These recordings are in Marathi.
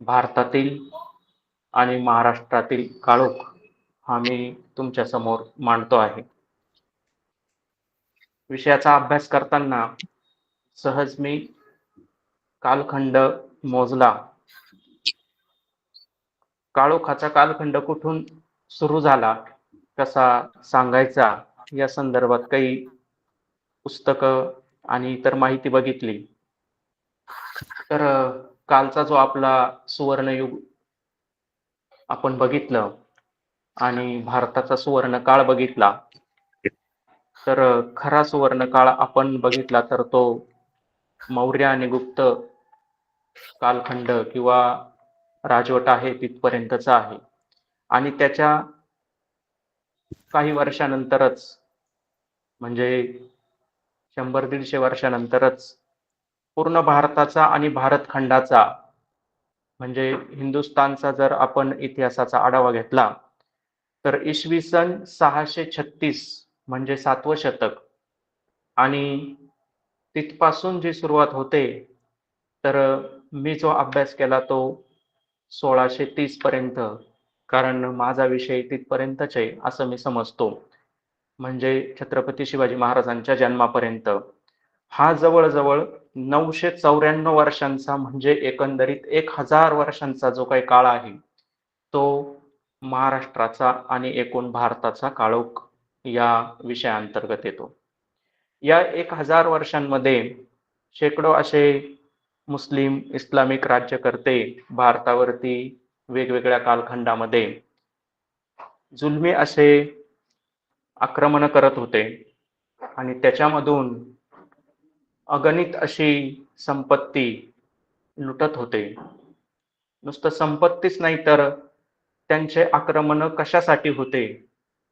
भारतातील आणि महाराष्ट्रातील काळोख हा मी तुमच्या समोर मांडतो आहे. विषयाचा अभ्यास करताना सहज मी कालखंड मोजला. काळोखाचा कालखंड कुठून सुरू झाला, कसा सांगायचा या संदर्भात काही पुस्तकं आणि इतर माहिती बघितली. तर कालचा जो आपला सुवर्णयुग आपण बघितलं आणि भारताचा सुवर्णकाळ बघितला, तर खरा सुवर्णकाळ आपण बघितला तर तो मौर्य आणि गुप्त कालखंड किंवा राजवट आहे तिथपर्यंतचा आहे. आणि त्याच्या काही वर्षानंतरच म्हणजे 100-150 वर्षानंतरच पूर्ण भारताचा आणि भारतखंडाचा म्हणजे हिंदुस्थानचा जर आपण इतिहासाचा आढावा घेतला, तर इसवी सन 636 म्हणजे 7वं शतक आणि तिथपासून जी सुरुवात होते, तर मी जो अभ्यास केला तो 1630 पर्यंत, कारण माझा विषय तिथपर्यंतच आहे असं मी समजतो. म्हणजे छत्रपती शिवाजी महाराजांच्या जन्मापर्यंत. हा जवळ-जवळ 994 वर्षांचा म्हणजे एकंदरीत 1000 वर्षांचा जो काही काळ आहे, तो महाराष्ट्राचा आणि एकूण भारताचा काळोख या विषयाअंतर्गत येतो. या 1000 वर्षांमध्ये शेकडो असे मुस्लिम, इस्लामिक राज्यकर्ते भारतावरती वेगवेगळ्या कालखंडामध्ये जुलमी असे आक्रमण करत होते आणि त्याच्यामधून अगणित अशी संपत्ती लुटत होते. नुसतं संपत्तीच नाही तर त्यांचे आक्रमण कशासाठी होते,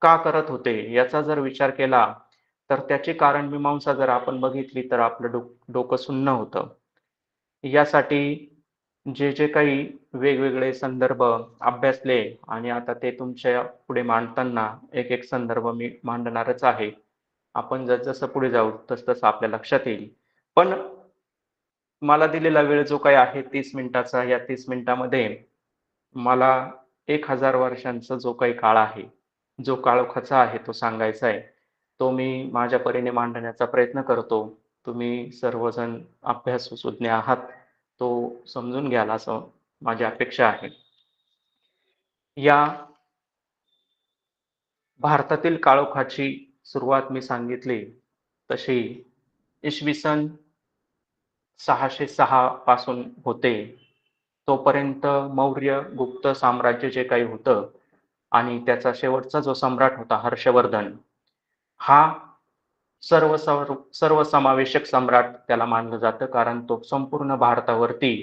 का करत होते याचा जर विचार केला तर त्याची कारणमीमांसा जर आपण बघितली तर आपलं डोकं सुन्न होतं. यासाठी जे जे काही वेगवेगळे संदर्भ अभ्यासले आणि आता ते तुमच्या पुढे मांडताना एक एक संदर्भ मी मांडणारच आहे. आपण जसजसं पुढे जाऊ तसतसं आपल्या लक्षात येईल. पण मला दिलेला वेळ जो काही आहे 30 मिनिटाचा, या 30 मिनिटामध्ये मला 1000 वर्षांचा जो काही काळ आहे, जो काळोखाचा आहे तो सांगायचा आहे. तो मी माझ्या परीने मांडण्याचा प्रयत्न करतो. तुम्ही सर्वजण अभ्यासू सुज्ञ आहात, तो समजून घ्याल असं माझी अपेक्षा आहे. या भारतातील काळोखाची सुरुवात मी सांगितली तशी इसवी सन 606 पासून होते. तोपर्यंत मौर्य गुप्त साम्राज्य जे काही होतं आणि त्याचा शेवटचा जो सम्राट होता हर्षवर्धन, हा सर्वसमावेशक सम्राट त्याला मानलं जातं, कारण तो संपूर्ण भारतावरती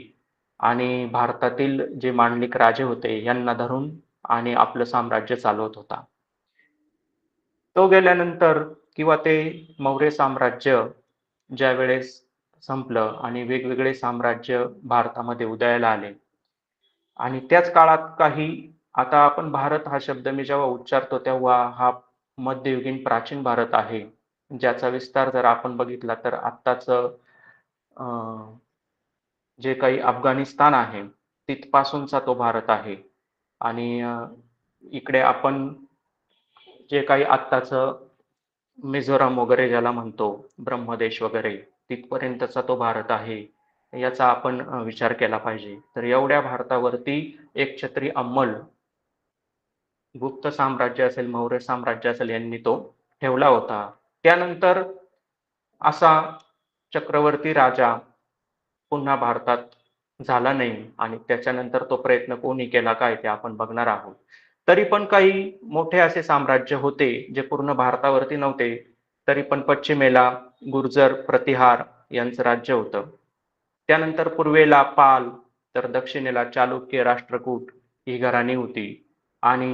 आणि भारतातील जे मांडलिक राजे होते यांना धरून आणि आपलं साम्राज्य चालवत होता. तो गेल्यानंतर किंवा ते मौर्य साम्राज्य ज्यावेळेस संपलं आणि वेगवेगळे साम्राज्य भारतामध्ये उदयाला आले आणि त्याच काळात काही आता आपण भारत हा शब्द मी जेव्हा उच्चारतो तेव्हा हा मध्ययुगीन प्राचीन भारत आहे, ज्याचा विस्तार जर आपण बघितला तर आत्ताचं जे काही अफगाणिस्तान आहे, तिथपासूनचा तो भारत आहे आणि इकडे आपण जे काही आत्ताचं मिझोराम वगैरे ज्याला म्हणतो, ब्रह्मदेश वगैरे, तिथपर्यंतचा तो भारत आहे. याचा आपण विचार केला पाहिजे. तर एवढ्या भारतावरती एकछत्री अंमल गुप्त साम्राज्य असेल, मौर्य साम्राज्य असेल यांनी तो ठेवला होता. त्यानंतर असा चक्रवर्ती राजा पुन्हा भारतात झाला नाही आणि त्याच्यानंतर तो प्रयत्न कोणी केला काय ते आपण बघणार आहोत. तरी पण काही मोठे असे साम्राज्य होते जे पूर्ण भारतावरती नव्हते, तरी पण पश्चिमेला गुर्जर, प्रतिहार यांचं राज्य होतं. त्यानंतर पूर्वेला पाल, तर दक्षिणेला चालुक्य, राष्ट्रकूट ही घराणी होती आणि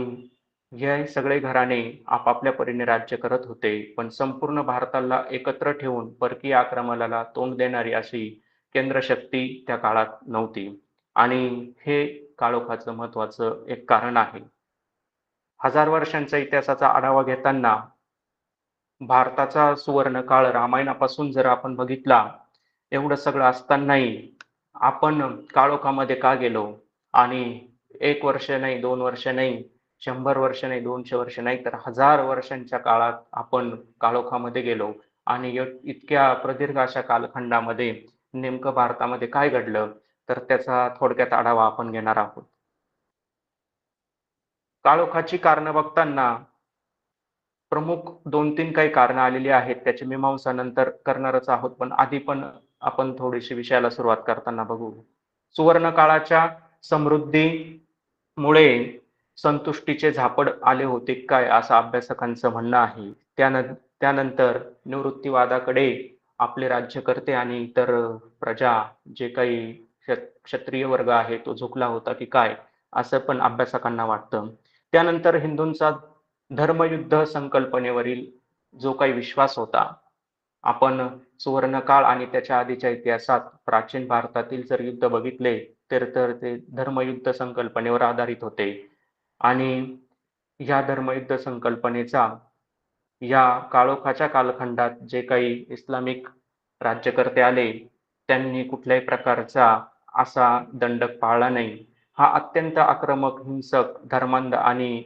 हे सगळे घराणे आपापल्या परीने राज्य करत होते. पण संपूर्ण भारताला एकत्र ठेवून परकीय आक्रमणाला तोंड देणारी अशी केंद्रशक्ती त्या काळात नव्हती आणि हे काळोखाचं महत्त्वाचं एक कारण आहे. 1000 वर्षांच्या इतिहासाचा आढावा घेताना भारताचा सुवर्णकाळ रामायणापासून जर आपण बघितला, एवढं सगळं असतानाही आपण काळोखामध्ये का गेलो? आणि 1 वर्ष नाही, 2 वर्ष नाही, 100 वर्ष नाही, 200 वर्ष नाही, तर 1000 वर्षांच्या काळात आपण काळोखामध्ये गेलो. आणि इतक्या प्रदीर्घ अशा कालखंडामध्ये नेमकं भारतामध्ये काय घडलं, तर त्याचा थोडक्यात आढावा आपण घेणार आहोत. काळोखाची कारणं बघताना प्रमुख 2-3 काही कारणं आलेली आहेत. त्याची मीमांसा नंतर करणारच आहोत. पण आधी पण आपण थोडीशी विषयाला सुरुवात करताना बघू. सुवर्णकाळाच्या समृद्धीमुळे संतुष्टीचे झापड आले होते काय, असं अभ्यासकांचं म्हणणं आहे. त्यानंतर निवृत्तीवादाकडे आपले राज्यकर्ते आणि इतर प्रजा, जे काही क्षत्रिय वर्ग आहे, तो झुकला होता की काय, असं पण अभ्यासकांना वाटतं. त्यानंतर हिंदूंचा धर्मयुद्ध संकल्पनेवरील जो काही विश्वास होता, आपण सुवर्णकाळ आणि त्याच्या आधीच्या इतिहासात प्राचीन भारतातील जर युद्ध बघितले, तर ते धर्मयुद्ध संकल्पनेवर आधारित होते. आणि ह्या धर्मयुद्ध संकल्पनेचा या काळोखाच्या कालखंडात जे काही इस्लामिक राज्यकर्ते आले, त्यांनी कुठल्याही प्रकारचा असा दंडक पाळला नाही. हा अत्यंत आक्रमक, हिंसक, धर्मांध आणि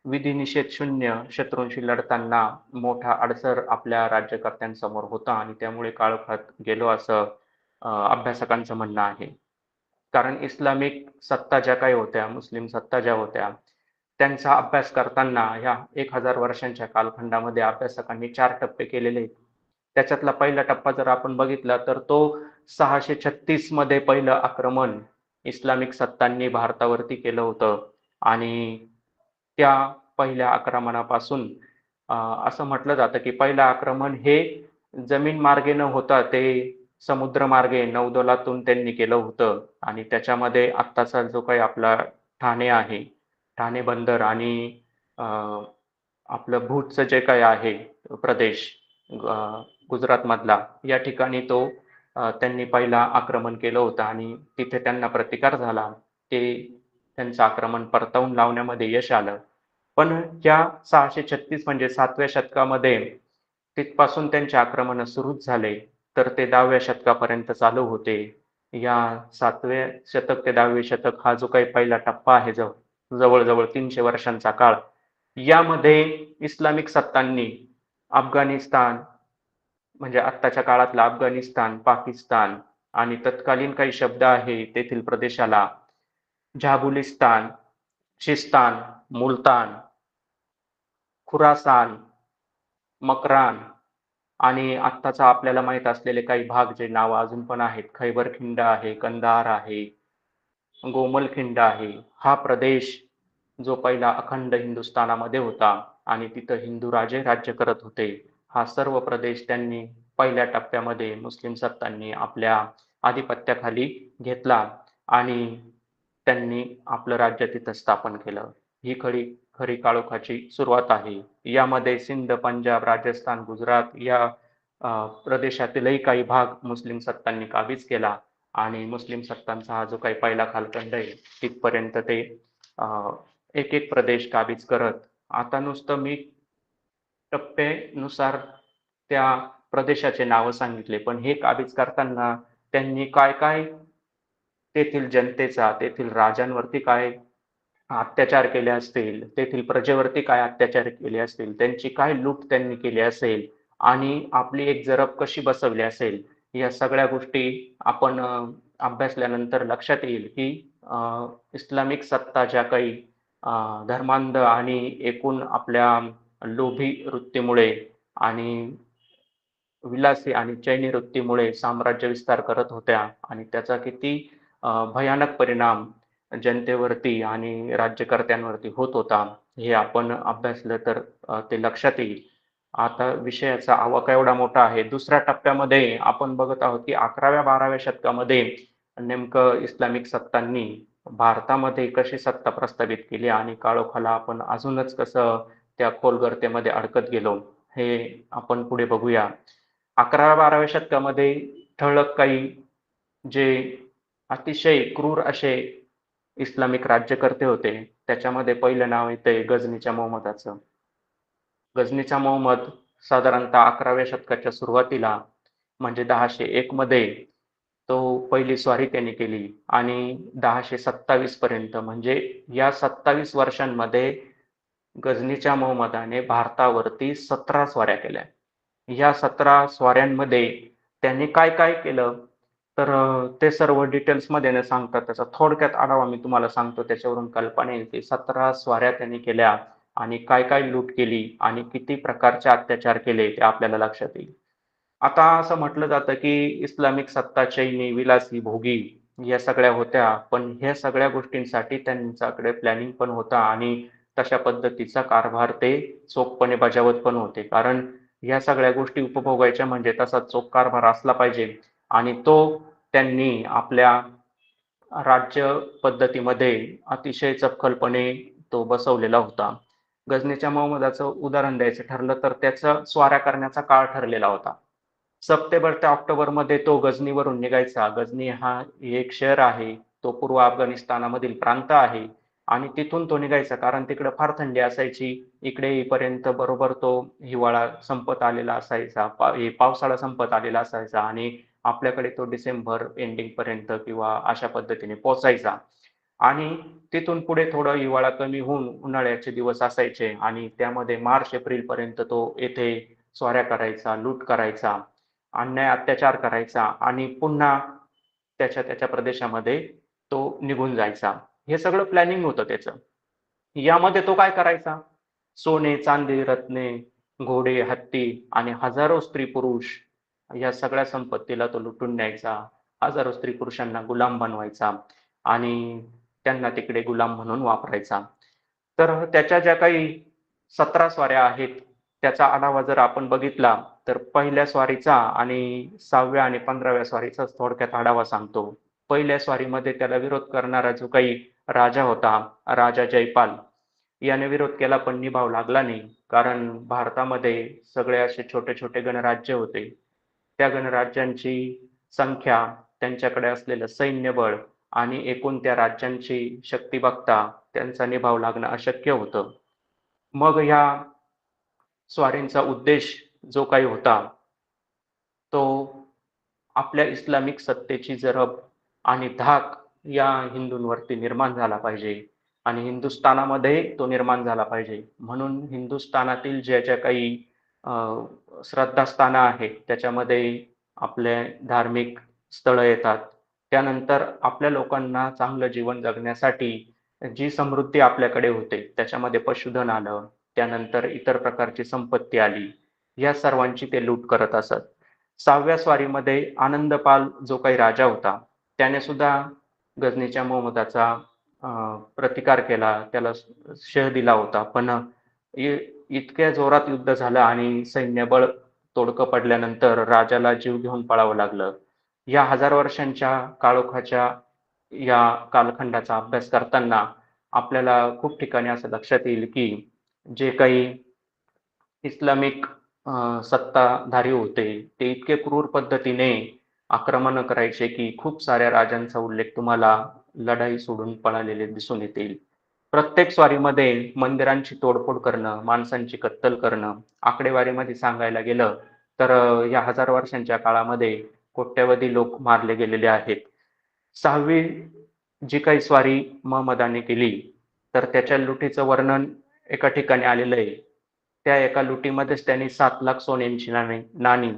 विधिनिषेध शून्य शत्रूंशी लढताना मोठा अडसर आपल्या राज्यकर्त्यांसमोर होता आणि त्यामुळे काळोखात गेलो असं अभ्यासकांचं म्हणणं आहे. कारण इस्लामिक सत्ता ज्या काही होत्या, मुस्लिम सत्ता ज्या होत्या, त्यांचा अभ्यास करताना ह्या 1000 वर्षांच्या कालखंडामध्ये अभ्यासकांनी 4 टप्पे केलेले आहेत. त्याच्यातला पहिला टप्पा जर आपण बघितला तर तो 636 मध्ये पहिलं आक्रमण इस्लामिक सत्तांनी भारतावरती केलं होतं. आणि त्या पहिल्या आक्रमणापासून असं म्हटलं जातं की पहिलं आक्रमण हे जमीन मार्गे न होता ते समुद्रमार्गे नौदलातून त्यांनी केलं होतं. आणि त्याच्यामध्ये आत्ताचा जो काही आपला ठाणे आहे, ठाणे बंदर आणि आपलं भूजचं जे काही आहे प्रदेश, गुजरातमधला, या ठिकाणी तो त्यांनी पहिला आक्रमण केलं होतं आणि तिथे त्यांना प्रतिकार झाला. ते त्यांचं आक्रमण परतवून लावण्यामध्ये यश आलं. पण या 636 म्हणजे 7व्या शतकामध्ये तिथपासून त्यांचे आक्रमण सुरूच झाले, तर ते 10व्या शतकापर्यंत चालू होते. या 7वे शतक ते 10वे शतक हा जो काही पहिला टप्पा आहे, जवळ-जवळ 300 वर्षांचा काळ, यामध्ये इस्लामिक सत्तांनी अफगाणिस्तान, म्हणजे आत्ताच्या काळातला अफगाणिस्तान, पाकिस्तान आणि तत्कालीन काही शब्द आहे तेथील प्रदेशाला झाबुलिस्तान, शिस्तान, मुलतान, खुरासान, मकरान आणि आत्ताचा आपल्याला माहीत असलेले काही भाग जे नावं अजून पण आहेत, खैबर खिंड आहे, कंदाहार आहे, गोमलखिंड आहे. हा प्रदेश जो पहिला अखंड हिंदुस्थानामध्ये होता आणि तिथं हिंदू राजे राज्य करत होते, हा सर्व प्रदेश त्यांनी पहिल्या टप्प्यामध्ये मुस्लिम सत्तांनी आपल्या आधिपत्याखाली घेतला आणि त्यांनी आपलं राज्य तिथं स्थापन केलं. ही खरी खरी काळोखाची सुरुवात आहे. यामध्ये सिंध, पंजाब, राजस्थान, गुजरात या प्रदेशातीलही काही भाग मुस्लिम सत्तांनी काबीज केला आणि मुस्लिम सत्तांचा हा जो काही पहिला कालखंड आहे, तिथपर्यंत ते एक एक प्रदेश काबीज करत, आता नुसतं मी टप्प्यानुसार त्या प्रदेशाचे नावं सांगितले, पण हे काबीज करताना त्यांनी काय काय तेथील जनतेचा, तेथील राजांवरती काय अत्याचार केले असतील, तेथील प्रजेवरती काय अत्याचार केले असतील, त्यांची काय लूट त्यांनी केली असेल आणि आपली एक जरब कशी बसवली असेल, या सगळ्या गोष्टी आपण अभ्यासल्यानंतर लक्षात येईल की इस्लामिक सत्ता ज्या काही धर्मांध आणि एकूण आपल्या लोभी वृत्तीमुळे आणि विलासी आणि चैनी वृत्तीमुळे साम्राज्य विस्तार करत होत्या आणि त्याचा किती भयानक परिणाम जनतेवरती आणि राज्यकर्त्यांवरती होत होता, हे आपण अभ्यासलं तर ते लक्षात येईल. आता विषयाचा आवाका एवढा मोठा आहे. दुसऱ्या टप्प्यामध्ये आपण बघत आहोत की 11व्या-12व्या शतकामध्ये नेमकं इस्लामिक सत्तांनी भारतामध्ये कशी सत्ता प्रस्थापित केली आणि काळोखाला आपण अजूनच कसं त्या खोलगर्तेमध्ये अडकत गेलो, हे आपण पुढे बघूया. 11व्या-12व्या शतकामध्ये ठळक काही जे अतिशय क्रूर असे इस्लामिक राज्यकर्ते होते, त्याच्यामध्ये पहिलं नाव येतंय गझनीच्या मोहम्मदाचं. गझनीचा मोहम्मद साधारणतः 11व्या शतकाच्या सुरुवातीला म्हणजे 1001 मध्ये तो पहिली स्वारी त्यांनी केली आणि 1027 पर्यंत म्हणजे या 27 वर्षांमध्ये गझनीच्या मोहम्मदाने भारतावरती 17 स्वाऱ्या केल्या. या 17 स्वाऱ्यांमध्ये त्यांनी काय काय केलं तर ते सर्व डिटेल्समध्ये न सांगता त्याचा थोडक्यात आढावा मी तुम्हाला सांगतो. त्याच्यावरून कल्पना येईल की 17 स्वाऱ्या त्यांनी केल्या आणि काय काय लूट केली आणि किती प्रकारचे अत्याचार केले ते आपल्याला लक्षात येईल. आता असं म्हटलं जातं की इस्लामिक सत्ता चैनी, विलासी, भोगी या सगळ्या होत्या. पण ह्या सगळ्या गोष्टींसाठी त्यांच्याकडे प्लॅनिंग पण होता आणि तशा पद्धतीचा कारभार ते चोखपणे बजावत पण होते. कारण ह्या सगळ्या गोष्टी उपभोगायच्या म्हणजे तसा चोख कारभार असला पाहिजे आणि तो त्यांनी आपल्या राज्य पद्धतीमध्ये अतिशय चपखलपणे तो बसवलेला होता. गझनीच्या मोहम्मदाचं उदाहरण द्यायचं ठरलं तर त्याचा स्वाऱ्या करण्याचा काळ ठरलेला होता. सप्टेंबर ते ऑक्टोबरमध्ये तो गझनीवरून निघायचा. गझनी हा एक शहर आहे. तो पूर्व अफगाणिस्तानामधील प्रांत आहे आणि तिथून तो निघायचा कारण तिकडे फार थंडी असायची. इकडे येईपर्यंत बरोबर तो हिवाळा संपत आलेला असायचा. पावसाळा संपत आलेला असायचा आणि आपल्याकडे तो डिसेंबर एंडिंग पर्यंत किंवा अशा पद्धतीने पोहोचायचा. आणि तिथून पुढे थोडं हिवाळा कमी होऊन उन्हाळ्याचे दिवस असायचे आणि त्यामध्ये मार्च एप्रिल पर्यंत तो येथे स्वाऱ्या करायचा, लूट करायचा, अन्याय अत्याचार करायचा आणि पुन्हा त्याच्या त्याच्या प्रदेशामध्ये तो निघून जायचा. हे सगळं प्लॅनिंग होतं त्याचं. यामध्ये तो काय करायचा? सोने, चांदी, रत्ने, घोडे, हत्ती आणि हजारो स्त्री-पुरुष या सगळ्या संपत्तीला तो लुटून न्यायचा. हजारो स्त्री-पुरुषांना गुलाम बनवायचा आणि त्यांना तिकडे गुलाम म्हणून वापरायचा. तर त्याच्या ज्या काही 17 स्वाऱ्या आहेत, त्याचा आढावा जर आपण बघितला, तर पहिल्या स्वारीचा आणि 6व्या आणि 15व्या स्वारीचाच थोडक्यात आढावा सांगतो. पहिल्या स्वारीमध्ये त्याला विरोध करणारा जो काही राजा होता, राजा जयपाल याने विरोध केला पण निभाव लागला नाही. कारण भारतामध्ये सगळे असे छोटे-छोटे गणराज्य होते. त्या गणराज्यांची संख्या, त्यांच्याकडे असलेलं सैन्यबळ आणि एकूण त्या राज्यांची शक्ती बघता त्यांचा निभाव लागणं अशक्य होतं. मग ह्या स्वारींचा उद्देश जो काही होता, तो आपल्या इस्लामिक सत्तेची जरब आणि धाक या हिंदूंवरती निर्माण झाला पाहिजे आणि हिंदुस्थानामध्ये तो निर्माण झाला पाहिजे. म्हणून हिंदुस्थानातील ज्या काही अ, श्रद्धास्थानं आहेत, त्याच्यामध्ये आपले धार्मिक स्थळं येतात. त्यानंतर आपल्या लोकांना चांगलं जीवन जगण्यासाठी जी समृद्धी आपल्याकडे होते, त्याच्यामध्ये पशुधन आलं, त्यानंतर इतर प्रकारची संपत्ती आली. या सर्वांची ते लूट करत असत. 6व्या स्वारीमध्ये आनंदपाल जो काही राजा होता, त्याने सुद्धा गझनीच्या मोहम्मदाचा अ, प्रतिकार केला. त्याला शह दिला होता. पण इतक्या जोरात युद्ध झालं आणि सैन्यबळ तोडकं पडल्यानंतर राजाला जीव घेऊन पळावं लागलं. या हजार वर्षांच्या काळोखाच्या या कालखंडाचा अभ्यास करताना आपल्याला खूप ठिकाणी असं लक्षात येईल, की जे काही इस्लामिक सत्ताधारी होते, ते इतके क्रूर पद्धतीने आक्रमण करायचे, की खूप साऱ्या राजांचा उल्लेख तुम्हाला लढाई सोडून पळालेले दिसून येतील. प्रत्येक स्वारीमध्ये मंदिरांची तोडफोड करणं, माणसांची कत्तल करणं, आकडेवारीमध्ये सांगायला गेलं तर या हजार वर्षांच्या काळामध्ये कोट्यवधी लोक मारले गेलेले आहेत. 6वी जी काही स्वारी महंमदाने केली, तर त्याच्या लुटीचं वर्णन एका ठिकाणी आलेलं आहे. त्या एका लुटीमध्येच त्यांनी 7,00,000 सोन्यांची नाणी,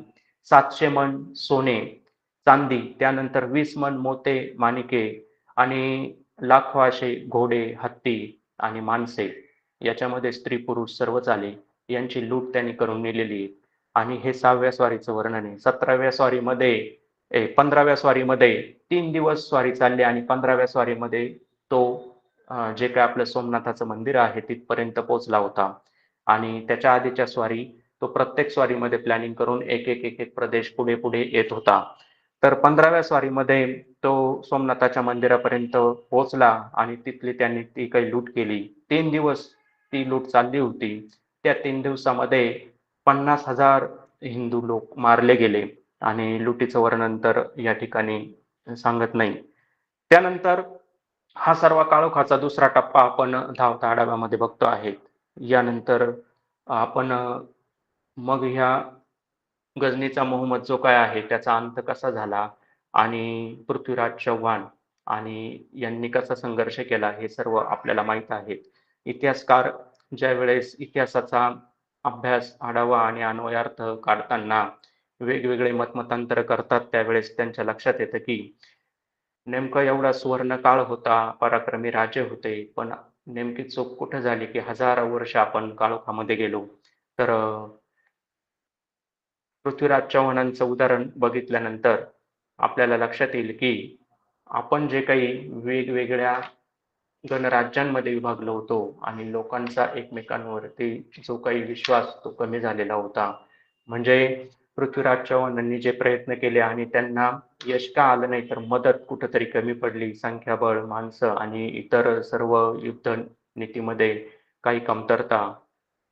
700 मन सोने, चांदी, त्यानंतर 20 मन मोते, माणिके आणि लाखो असे घोडे, हत्ती आणि माणसे याच्यामध्ये स्त्री-पुरुष सर्वच आले. यांची लूट त्यांनी करून नेलेली आहे. आणि हे 6व्या स्वारीचं वर्णन आहे. 17व्या स्वारीमध्ये 15व्या स्वारीमध्ये 3 दिवस स्वारी चालली आणि 15व्या स्वारीमध्ये तो जे काही आपलं सोमनाथाचं मंदिर आहे तिथपर्यंत पोहोचला होता. आणि त्याच्या आधीच्या स्वारी तो प्रत्येक स्वारीमध्ये प्लॅनिंग करून एक प्रदेश पुढे-पुढे येत होता. तर 15व्या स्वारीमध्ये तो सोमनाथाच्या मंदिरापर्यंत पोहोचला आणि तिथली त्यांनी ती काही लूट केली. 3 दिवस ती लूट चालली होती. त्या 3 दिवसामध्ये 50,000 हिंदू लोक मारले गेले आणि लुटीचं वर्णन तर या ठिकाणी सांगत नाही. त्यानंतर हा सर्व काळोखाचा दुसरा टप्पा आपण धावता आढाव्यामध्ये बघतो आहे. यानंतर आपण मग ह्या गझनीचा मोहम्मद जो काय आहे त्याचा अंत कसा झाला आणि पृथ्वीराज चव्हाण आणि यांनी कसा संघर्ष केला हे सर्व आपल्याला माहीत आहे. इतिहासकार ज्यावेळेस इतिहासाचा अभ्यास, आढावा आणि अन्वयार्थ काढताना वेगवेगळे मतमतांतर करतात, त्यावेळेस त्यांच्या लक्षात येतं की नेमका एवढा सुवर्णकाळ होता, पराक्रमी राजे होते, पण नेमकी चूक कुठे झाली की हजारो वर्ष आपण काळोखामध्ये गेलो. तर पृथ्वीराज चव्हाणांचं उदाहरण बघितल्यानंतर आपल्याला लक्षात येईल की आपण जे काही वेगवेगळ्या गणराज्यांमध्ये विभागलो होतो आणि लोकांचा एकमेकांवरती जो काही विश्वास तो कमी झालेला होता. म्हणजे पृथ्वीराज चव्हाणांनी जे प्रयत्न केले आणि त्यांना यश का आलं नाही, तर मदत कुठेतरी कमी पडली. संख्याबळ, माणसं आणि इतर सर्व युद्ध नीतीमध्ये काही कमतरता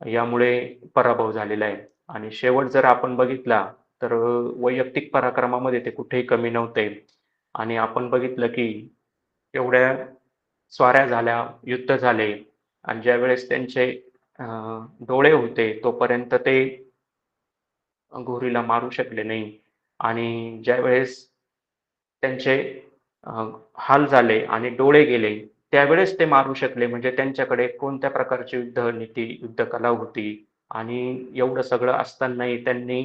यामुळे पराभव झालेला आहे. आणि शेवट जर आपण बघितला तर वैयक्तिक पराक्रमामध्ये ते कुठेही कमी नव्हते. आणि आपण बघितलं की एवढ्या स्वाऱ्या झाल्या, युद्ध झाले आणि ज्यावेळेस त्यांचे डोळे होते तोपर्यंत ते घोरीला मारू शकले नाही आणि ज्यावेळेस त्यांचे अ, हाल झाले आणि डोळे गेले, त्यावेळेस ते मारू शकले. म्हणजे त्यांच्याकडे कोणत्या प्रकारची युद्धनीती, युद्धकला होती आणि एवढं सगळं असतानाही त्यांनी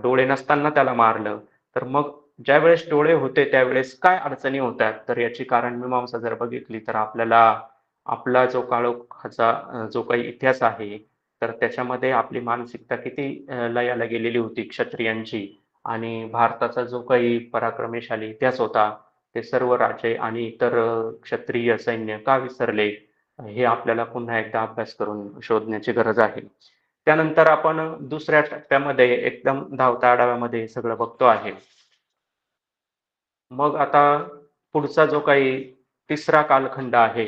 डोळे नसताना त्याला मारलं. तर मग ज्यावेळेस डोळे होते त्यावेळेस काय अडचणी होत्या? तर याची कारणमीमांसा जर बघितली तर आपल्याला आपला जो काळोखाचा जो काही इतिहास आहे, तर त्याच्यामध्ये आपली मानसिकता किती लयाला गेलेली होती क्षत्रियांची आणि भारताचा जो काही पराक्रमशाली इतिहास होता, ते सर्व राजे आणि इतर क्षत्रिय सैन्य का विसरले? हे आपल्याला पुन्हा एकदा अभ्यास करून शोधण्याची गरज आहे. त्यानंतर आपण दुसऱ्या टप्प्यामध्ये एकदम धावत्या आढाव्यामध्ये सगळं बघतो आहे. मग आता पुढचा जो काही तिसरा कालखंड आहे,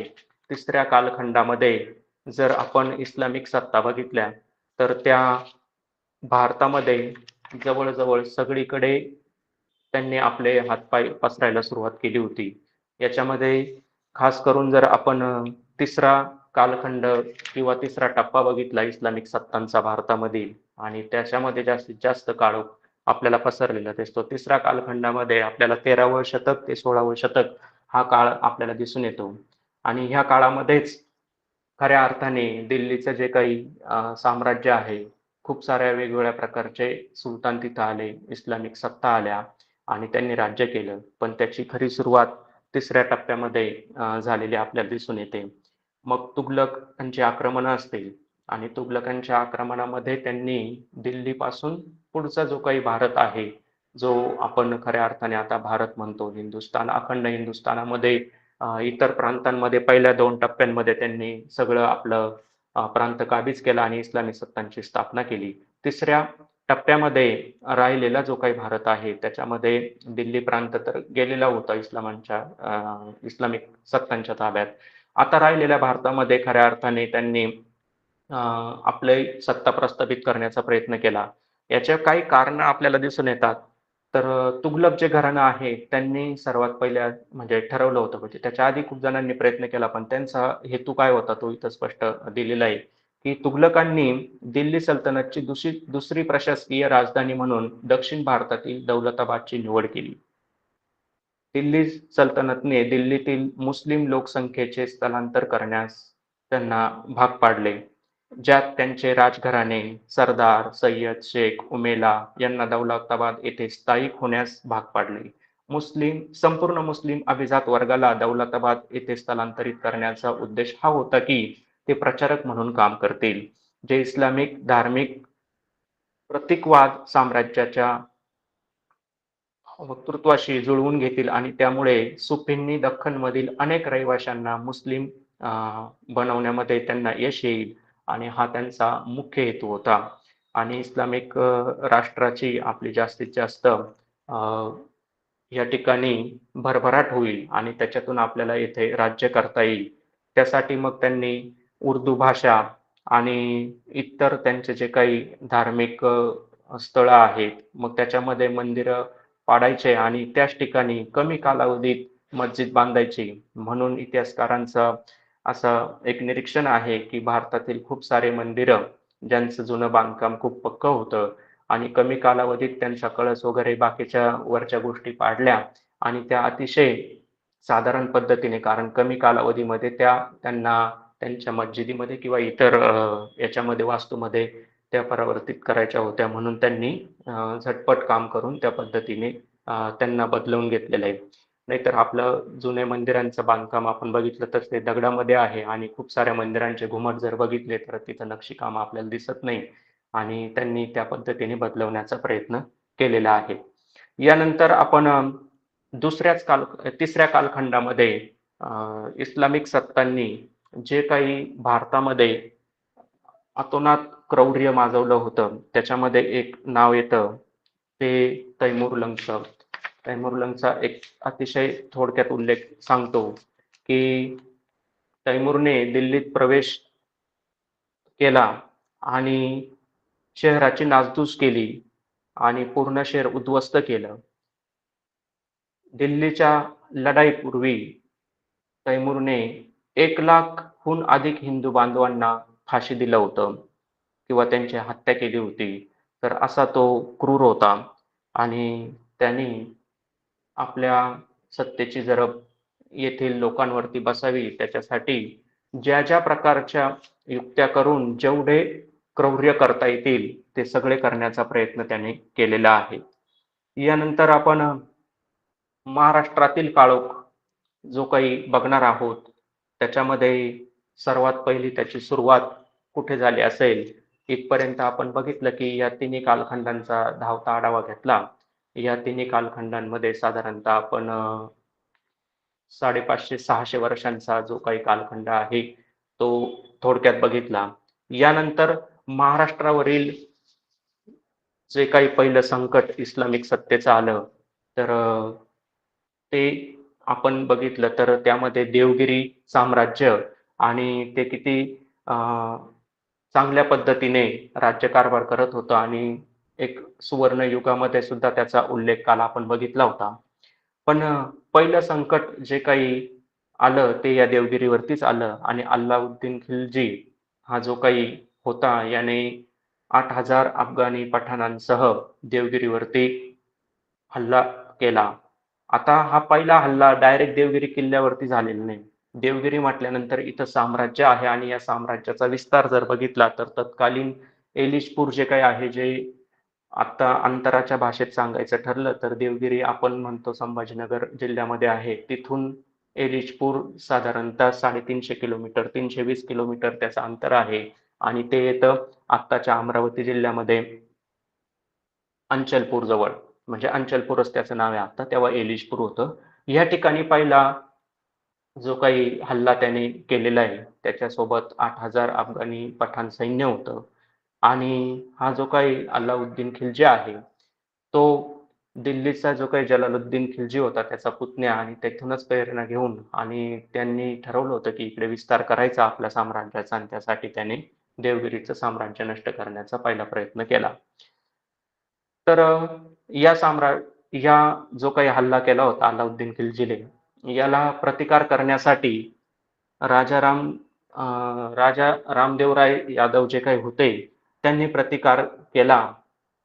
तिसऱ्या कालखंडामध्ये जर आपण इस्लामिक सत्ता बघितल्या, तर त्या भारतामध्ये जवळ-जवळ सगळीकडे त्यांनी आपले हातपाय पसरायला सुरुवात केली होती. याच्यामध्ये खास करून जर आपण तिसरा कालखंड किंवा तिसरा टप्पा बघितला इस्लामिक सत्तांचा भारतामधील आणि त्याच्यामध्ये जास्तीत जास्त काळ आपल्याला पसरलेला दिसतो. तिसऱ्या कालखंडामध्ये आपल्याला 13वं शतक ते 16वं शतक हा काळ आपल्याला दिसून येतो आणि ह्या काळामध्येच खऱ्या अर्थाने दिल्लीचं जे काही साम्राज्य आहे, खूप साऱ्या वेगवेगळ्या प्रकारचे सुलतान तिथं आले, इस्लामिक सत्ता आल्या आणि त्यांनी राज्य केलं. पण त्याची खरी सुरुवात तिसऱ्या टप्प्यामध्ये झालेली आपल्याला दिसून येते. मग तुघलकांची आक्रमणं असतील आणि तुघलकांच्या आक्रमणामध्ये त्यांनी दिल्लीपासून पुढचा जो काही भारत आहे, जो आपण खऱ्या अर्थाने आता भारत म्हणतो, हिंदुस्थान, अखंड हिंदुस्थानामध्ये इतर प्रांतांमध्ये पहिल्या 2 टप्प्यांमध्ये त्यांनी सगळं आपलं प्रांत काबीज केला आणि इस्लामी सत्तांची स्थापना केली. तिसऱ्या टप्प्यामध्ये राहिलेला जो काही भारत आहे, त्याच्यामध्ये दिल्ली प्रांत तर गेलेला होता इस्लामिक सत्तांच्या ताब्यात. आता राहिलेल्या भारतामध्ये खऱ्या अर्थाने त्यांनी आपली सत्ता प्रस्थापित करण्याचा प्रयत्न केला. याच्या काही कारणं आपल्याला दिसून येतात. तर तुघलक जे घराणं आहे, त्यांनी सर्वात पहिल्या म्हणजे ठरवलं होतं म्हणजे त्याच्या आधी खूप जणांनी प्रयत्न केला, पण त्यांचा हेतू काय होता तो इथं स्पष्ट दिलेला आहे, की तुघलकांनी दिल्ली सल्तनतची दुसरी प्रशासकीय राजधानी म्हणून दक्षिण भारतातील दौलताबादची निवड केली. दिल्ली सल्तनतने दिल्लीतील मुस्लिम लोकसंख्येचे स्थलांतर करण्यास त्यांना भाग पाडले, ज्यात त्यांचे राजघराणे सरदार, सय्यद, शेख, उमेला यांना दौलताबाद येथे स्थायिक होण्यास भाग पाडले. संपूर्ण मुस्लिम अभिजात वर्गाला दौलताबाद येथे स्थलांतरित करण्याचा उद्देश हा होता की ते प्रचारक म्हणून काम करतील, जे इस्लामिक धार्मिक प्रतीकवाद साम्राज्याच्या वक्तृत्वाशी जुळवून घेतील आणि त्यामुळे सुफींनी दख्खनमधील अनेक रहिवाशांना मुस्लिम बनवण्यामध्ये त्यांना यश येईल आणि हा त्यांचा मुख्य हेतू होता. आणि इस्लामिक राष्ट्राची आपली जास्तीत जास्त या ठिकाणी भरभराट होईल आणि त्याच्यातून आपल्याला येथे राज्य करता येईल. त्यासाठी मग त्यांनी उर्दू भाषा आणि इतर त्यांचे जे काही धार्मिक स्थळं आहेत, मग त्याच्यामध्ये मंदिरं पाडायचे आणि त्याच ठिकाणी कमी कालावधीत मस्जिद बांधायची. म्हणून इतिहासकारांचं असं एक निरीक्षण आहे, की भारतातील खूप सारे मंदिरं ज्यांचं जुनं बांधकाम खूप पक्कं होतं आणि कमी कालावधीत त्यांचा कळस वगैरे बाकीच्या वरच्या गोष्टी पाडल्या आणि त्या अतिशय साधारण पद्धतीने, कारण कमी कालावधीमध्ये त्यांना त्यांच्या मस्जिदीमध्ये किंवा इतर याच्यामध्ये वास्तूमध्ये त्या परावर्तित करायच्या होत्या, म्हणून त्यांनी झटपट काम करून त्या पद्धतीने त्यांना बदलवून घेतलेलं आहे. नाहीतर आपलं जुन्या मंदिरांचं बांधकाम आपण बघितलं तर ते दगडामध्ये आहे आणि खूप साऱ्या मंदिरांचे घुमट जर बघितले तर तिथं नक्षीकाम आपल्याला दिसत नाही आणि त्यांनी त्या पद्धतीने बदलवण्याचा प्रयत्न केलेला आहे. यानंतर आपण तिसऱ्या कालखंडामध्ये इस्लामिक सत्तांनी जे काही भारतामध्ये अतोनात क्रौर्य माजवलं होतं, त्याच्यामध्ये एक नाव येतं ते तैमूरलंगचं. तैमूरलंगचा एक अतिशय थोडक्यात उल्लेख सांगतो की तैमूरने दिल्लीत प्रवेश केला आणि शहराची नासधूस केली आणि पूर्ण शहर उद्ध्वस्त केलं. दिल्लीच्या लढाईपूर्वी तैमूरने 1,00,000हून अधिक हिंदू बांधवांना फाशी दिलं होतं किंवा त्यांची हत्या केली होती. तर असा तो क्रूर होता आणि त्यांनी आपल्या सत्तेची जरब येथील लोकांवरती बसावी त्याच्यासाठी ज्या प्रकारच्या युक्त्या करून जेवढे क्रौर्य करता येतील ते सगळे करण्याचा प्रयत्न त्याने केलेला आहे. यानंतर आपण महाराष्ट्रातील काळोख जो काही बघणार आहोत, त्याच्यामध्ये सर्वात पहिली त्याची सुरुवात कुठे झाली असेल, इथपर्यंत आपण बघितलं की या तिन्ही कालखंडांचा धावता आढावा घेतला. या तिन्ही कालखंडांमध्ये साधारणतः आपण 550-600 वर्षांचा जो काही कालखंड आहे, तो थोडक्यात बघितला. यानंतर महाराष्ट्रावरील जे काही पहिलं संकट इस्लामिक सत्तेचं आलं, तर ते आपण बघितलं तर त्यामध्ये देवगिरी साम्राज्य आणि ते किती अ, चांगल्या पद्धतीने राज्यकारभार करत होतं आणि एक सुवर्ण युगामध्ये सुद्धा त्याचा उल्लेख काल आपण बघितला होता. पण पहिलं संकट जे काही आलं ते या देवगिरीवरतीच आलं आणि अल्लाउद्दीन खिलजी हा जो काही होता याने 8,000 अफगाणी पठाणांसह देवगिरीवरती हल्ला केला. आता हा पहिला हल्ला डायरेक्ट देवगिरी किल्ल्यावरती झालेला नाही. देवगिरी म्हटल्यानंतर इथं साम्राज्य आहे आणि या साम्राज्याचा विस्तार जर बघितला तर तत्कालीन एलिशपूर जे काही आहे, जे आता अंतराच्या भाषेत सांगायचं ठरलं तर देवगिरी आपण म्हणतो संभाजीनगर जिल्ह्यामध्ये आहे. तिथून एलिचपूर साधारणतः 350 किलोमीटर, 320 किलोमीटर त्याचं अंतर आहे आणि ते येतं आत्ताच्या अमरावती जिल्ह्यामध्ये अंचलपूर जवळ. म्हणजे अंचलपूरच त्याचं नाव आहे आता, तेव्हा एलिशपूर होतं. या ठिकाणी पहिला जो काही हल्ला त्याने केलेला आहे, त्याच्यासोबत 8,000 अफगाणी पठाण सैन्य होतं आणि हा जो काही अल्लाउद्दीन खिलजी आहे, तो दिल्लीचा जो काही जलालुद्दीन खिलजी होता त्याचा पुतण्या आणि तेथूनच प्रेरणा घेऊन आणि त्यांनी ठरवलं होतं की इकडे विस्तार करायचा आपल्या साम्राज्याचा आणि त्यासाठी त्याने देवगिरीचं साम्राज्य नष्ट करण्याचा पहिला प्रयत्न केला. तर या जो काही हल्ला केला होता अलाउद्दीन खिलजीने, याला प्रतिकार करण्यासाठी राजाराम राजा रामदेवराय यादव जे काही होते, त्यांनी प्रतिकार केला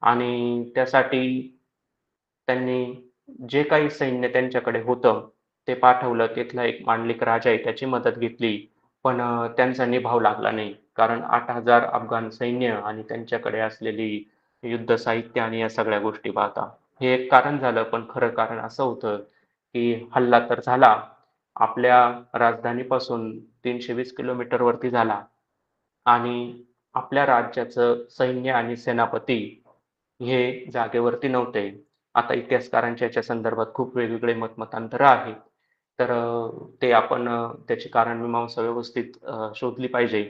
आणि त्यासाठी त्यांनी जे काही सैन्य त्यांच्याकडे होतं, ते पाठवलं. तिथला एक मांडलिक राजा आहे त्याची मदत घेतली. पण त्यांचा निभाव लागला नाही. कारण 8,000 अफगाण सैन्य आणि त्यांच्याकडे असलेली युद्ध साहित्य आणि या सगळ्या गोष्टी पाहता. हे एक कारण झालं, पण खरं कारण असं होतं, की हल्ला तर झाला. आपल्या राजधानीपासून 320 किलोमीटर वरती झाला आणि आपल्या राज्याचं सैन्य आणि सेनापती हे जागेवरती नव्हते. आता इतिहासकारांच्या याच्या संदर्भात खूप वेगवेगळे मतमतांतरं आहेत. तर ते आपण त्याची कारणमीमांसा व्यवस्थित शोधली पाहिजे.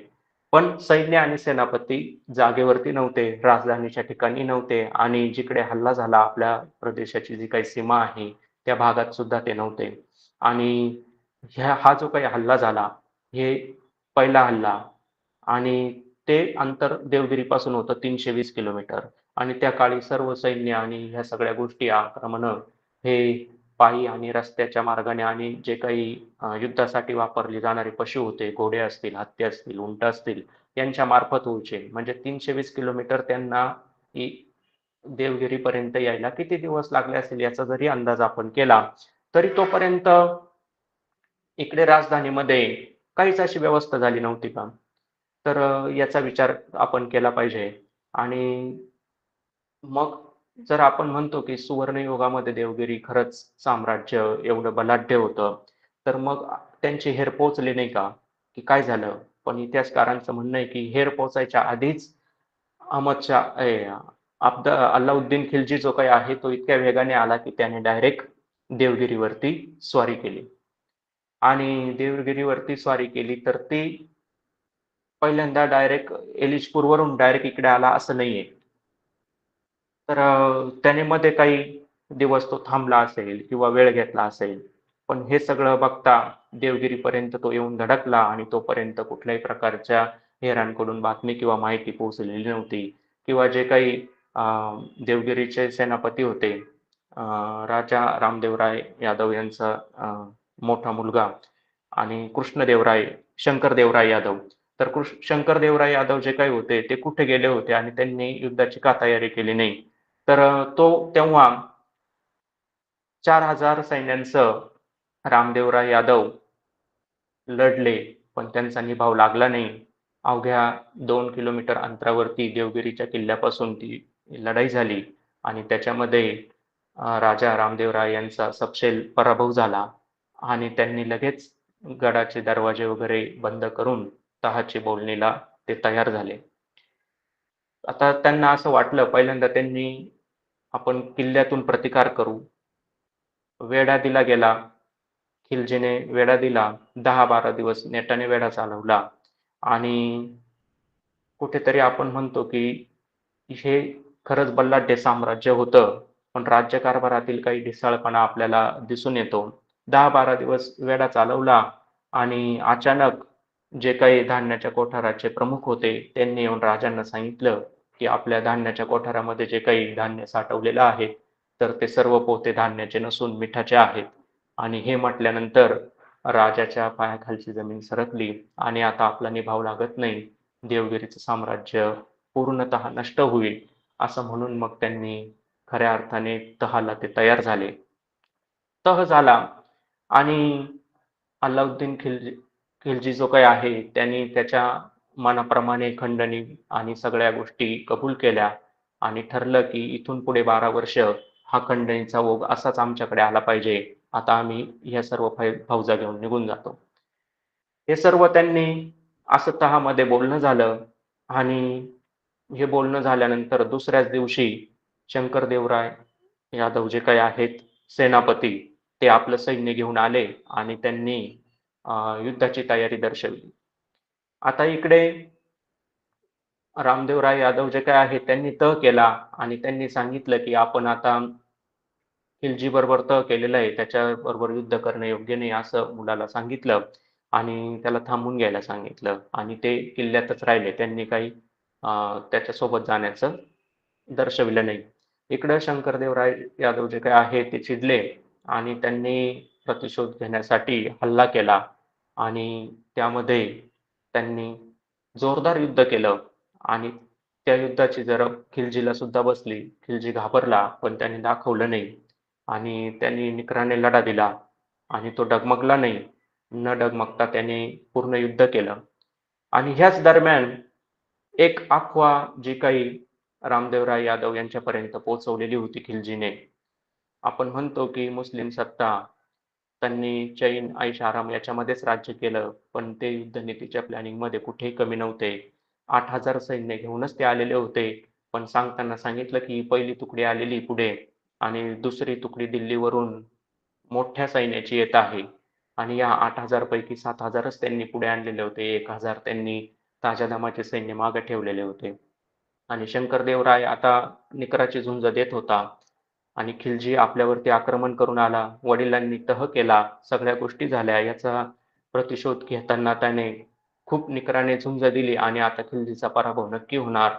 पण सैन्य आणि सेनापती जागेवरती नव्हते, राजधानीच्या ठिकाणी नव्हते आणि जिकडे हल्ला झाला आपल्या प्रदेशाची जी काही सीमा आहे, त्या भागात सुद्धा ते नव्हते. आणि हा जो काही हल्ला झाला, हे पहिला हल्ला आणि ते अंतर देवगिरीपासून होतं 320 किलोमीटर आणि त्या काळी सर्व सैन्य आणि ह्या सगळ्या गोष्टी आक्रमणं हे पायी आणि रस्त्याच्या मार्गाने आणि जे काही युद्धासाठी वापरले जाणारे पशु होते, घोडे असतील, हत्ती असतील, उंट असतील, यांच्या मार्फत व्हायचे. म्हणजे 320 किलोमीटर त्यांना देवगिरीपर्यंत यायला किती दिवस लागले असेल याचा जरी अंदाज आपण केला, तरी तोपर्यंत इकडे राजधानीमध्ये काहीच अशी व्यवस्था झाली नव्हती का? तर याचा विचार आपण केला पाहिजे. आणि मग जर आपण म्हणतो की सुवर्णयुगामध्ये देवगिरी खरंच साम्राज्य एवढं बलाढ्य होतं, तर मग त्यांची हेर पोहोचली नाही का? की काय झालं? पण इतिहासकारांचं म्हणणं आहे की हेर पोहोचायच्या आधीच अहमद शाह अल्लाउद्दीन खिलजी जो काही आहे तो इतक्या वेगाने आला की त्याने डायरेक्ट देवगिरीवरती स्वारी केली. आणि देवगिरीवरती स्वारी केली तर ती पहिल्यांदा डायरेक्ट एलिचपूरवरून डायरेक्ट इकडे आला असं नाहीये. तर त्याने मध्ये काही दिवस तो थांबला असेल किंवा वेळ घेतला असेल. पण हे सगळं बघता देवगिरीपर्यंत तो येऊन धडकला आणि तोपर्यंत कुठल्याही प्रकारच्या हेरांकडून बातमी किंवा माहिती पोहोचलेली नव्हती. किंवा जे काही देवगिरीचे सेनापती होते, राजा रामदेवराय यादव यांचा मोठा मुलगा आणि कृष्णदेवराय, शंकरदेवराय यादव. तर शंकरदेवराय यादव जे काही होते ते कुठे गेले होते आणि त्यांनी युद्धाची का तयारी केली नाही? तर तो तेव्हा 4,000 सैन्यांसह रामदेवराय यादव लढले, पण त्यांचा निभाव लागला नाही. अवघ्या 2 किलोमीटर अंतरावरती देवगिरीच्या किल्ल्यापासून ती लढाई झाली आणि त्याच्यामध्ये राजा रामदेवराय यांचा सपशेल पराभव झाला आणि त्यांनी लगेच गडाचे दरवाजे वगैरे बंद करून तहाची बोलणीला ते तयार झाले. आता त्यांना असं वाटलं पहिल्यांदा त्यांनी आपण किल्ल्यातून प्रतिकार करू. वेढा दिला गेला. खिलजीने वेढा दिला. 10-12 दिवस नेटाने वेढा चालवला आणि कुठेतरी आपण म्हणतो की हे खरंच बलाढ्य साम्राज्य होतं, पण राज्यकारभारातील काही ढिसाळपणा आपल्याला दिसून येतो. 10-12 दिवस वेढा चालवला आणि अचानक जे काही धान्याच्या कोठाराचे प्रमुख होते, त्यांनी येऊन राजांना सांगितलं की आपल्या धान्याच्या कोठारामध्ये जे काही धान्य साठवलेलं आहे, तर ते सर्व पोते धान्याचे नसून मिठाचे आहेत. आणि हे म्हटल्यानंतर राजाच्या पायाखालची जमीन सरकली आणि आता आपला निभाव लागत नाही. देवगिरीचं साम्राज्य पूर्णतः नष्ट होईल, असं म्हणून मग त्यांनी खऱ्या अर्थाने तहाला ते तयार झाले. तह झाला आणि अल्लाउद्दीन खिलजी खिलजी जो काही आहे, त्यांनी त्याच्या मनाप्रमाणे खंडणी आणि सगळ्या गोष्टी कबूल केल्या आणि ठरलं की इथून पुढे 12 वर्ष हा खंडणीचा ओघ असाच आमच्याकडे आला पाहिजे. आता आम्ही ह्या सर्व फौजा घेऊन निघून जातो. हे सर्व त्यांनी असं तहामध्ये बोलणं झालं आणि हे बोलणं झाल्यानंतर दुसऱ्याच दिवशी शंकरदेवराय यादव जे काही आहेत सेनापती, ते आपलं सैन्य घेऊन आले आणि त्यांनी युद्धाची तयारी दर्शवली. आता इकडे रामदेवराय यादव जे काही आहेत त्यांनी तह केला आणि त्यांनी सांगितलं की आपण आता खिलजी बरोबर तह केलेलं आहे, त्याच्याबरोबर युद्ध करणं योग्य नाही असं मुलाला सांगितलं आणि त्याला थांबून घ्यायला सांगितलं आणि ते किल्ल्यातच राहिले. त्यांनी काही त्याच्यासोबत जाण्याचं दर्शविलं नाही. इकडं शंकरदेवराय यादव जे काही आहे ते चिडले आणि त्यांनी प्रतिशोध घेण्यासाठी हल्ला केला आणि त्यामध्ये त्यांनी जोरदार युद्ध केलं आणि त्या युद्धाची जरा खिलजीला सुद्धा बसली. खिलजी घाबरला, पण त्याने दाखवलं नाही आणि त्यांनी निकराने लढा दिला आणि तो डगमगला नाही. न डगमगता त्याने पूर्ण युद्ध केलं आणि ह्याच दरम्यान एक अफवा जी काही रामदेवराय यादव यांच्यापर्यंत पोहोचवलेली होती खिलजीने. आपण म्हणतो की मुस्लिम सत्ता त्यांनी चैन, ऐश-आराम याच्यामध्येच राज्य केलं, पण ते युद्धनीतीच्या प्लॅनिंगमध्ये कुठेही कमी नव्हते. 8,000 सैन्य घेऊनच ते आलेले होते, पण सांगताना सांगितलं की पहिली तुकडी आलेली पुढे आणि दुसरी तुकडी दिल्लीवरून मोठ्या सैन्याची येत आहे आणि या 8,000 पैकी 7,000च त्यांनी पुढे आणलेले होते. 1,000 त्यांनी ताज्या दमाचे सैन्य मागे ठेवलेले होते. आणि शंकरदेवराय आता निकराची झुंज देत होता आणि खिलजी आपल्यावरती आक्रमण करून आला. वडिलांनी तह केला. सगळ्या गोष्टी झाल्या. याचा प्रतिशोध घेताना त्याने खूप निकराने झुंज दिली आणि आता खिलजीचा पराभव नक्की होणार.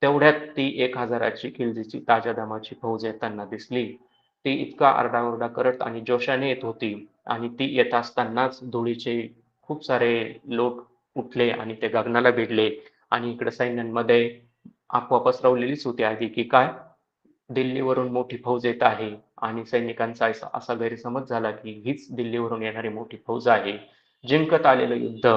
तेवढ्यात ती 1,000ची खिलजीची ताज्या दमाची फौज येताना दिसली. ती इतका आरडाओरडा करत आणि जोशाने येत होती आणि ती येत असतानाच धुळीचे खूप सारे लोट उठले आणि ते गगनाला भिडले आणि इकडे सैन्यांमध्ये अफवा पसरवलेलीच होती आधी की काय दिल्लीवरून मोठी फौज येत आहे आणि सैनिकांचा असा गैरसमज झाला की हीच दिल्लीवरून येणारी मोठी फौज आहे. जिंकत आलेलं युद्ध,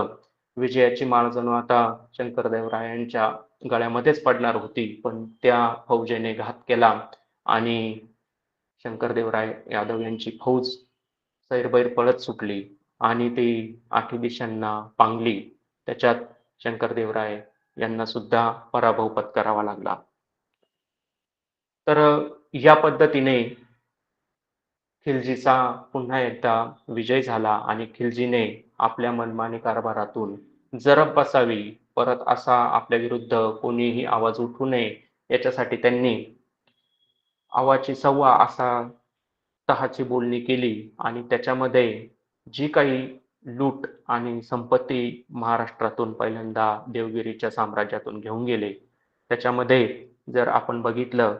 विजयाची माळ जणू आता शंकरदेवरायांच्या गळ्यामध्येच पडणार होती, पण त्या फौजेने घात केला आणि शंकरदेवराय यादव यांची फौज सैरभैर पळत सुटली आणि ती आठी दिशांना पांगली. त्याच्यात शंकरदेवराय यांना सुद्धा पराभव पत्करावा लागला. तर या पद्धतीने खिलजीचा पुन्हा एकदा विजय झाला आणि खिलजीने आपल्या मनमानी कारभारातून जरब बसावी, परत असा आपल्या विरुद्ध कोणीही आवाज उठू नये, याच्यासाठी त्यांनी अवाची सव्वा असा तहाची बोलणी केली आणि त्याच्यामध्ये जी काही लूट आणि संपत्ती महाराष्ट्रातून पहिल्यांदा देवगिरीच्या साम्राज्यातून घेऊन गेले, त्याच्यामध्ये जर आपण बघितलं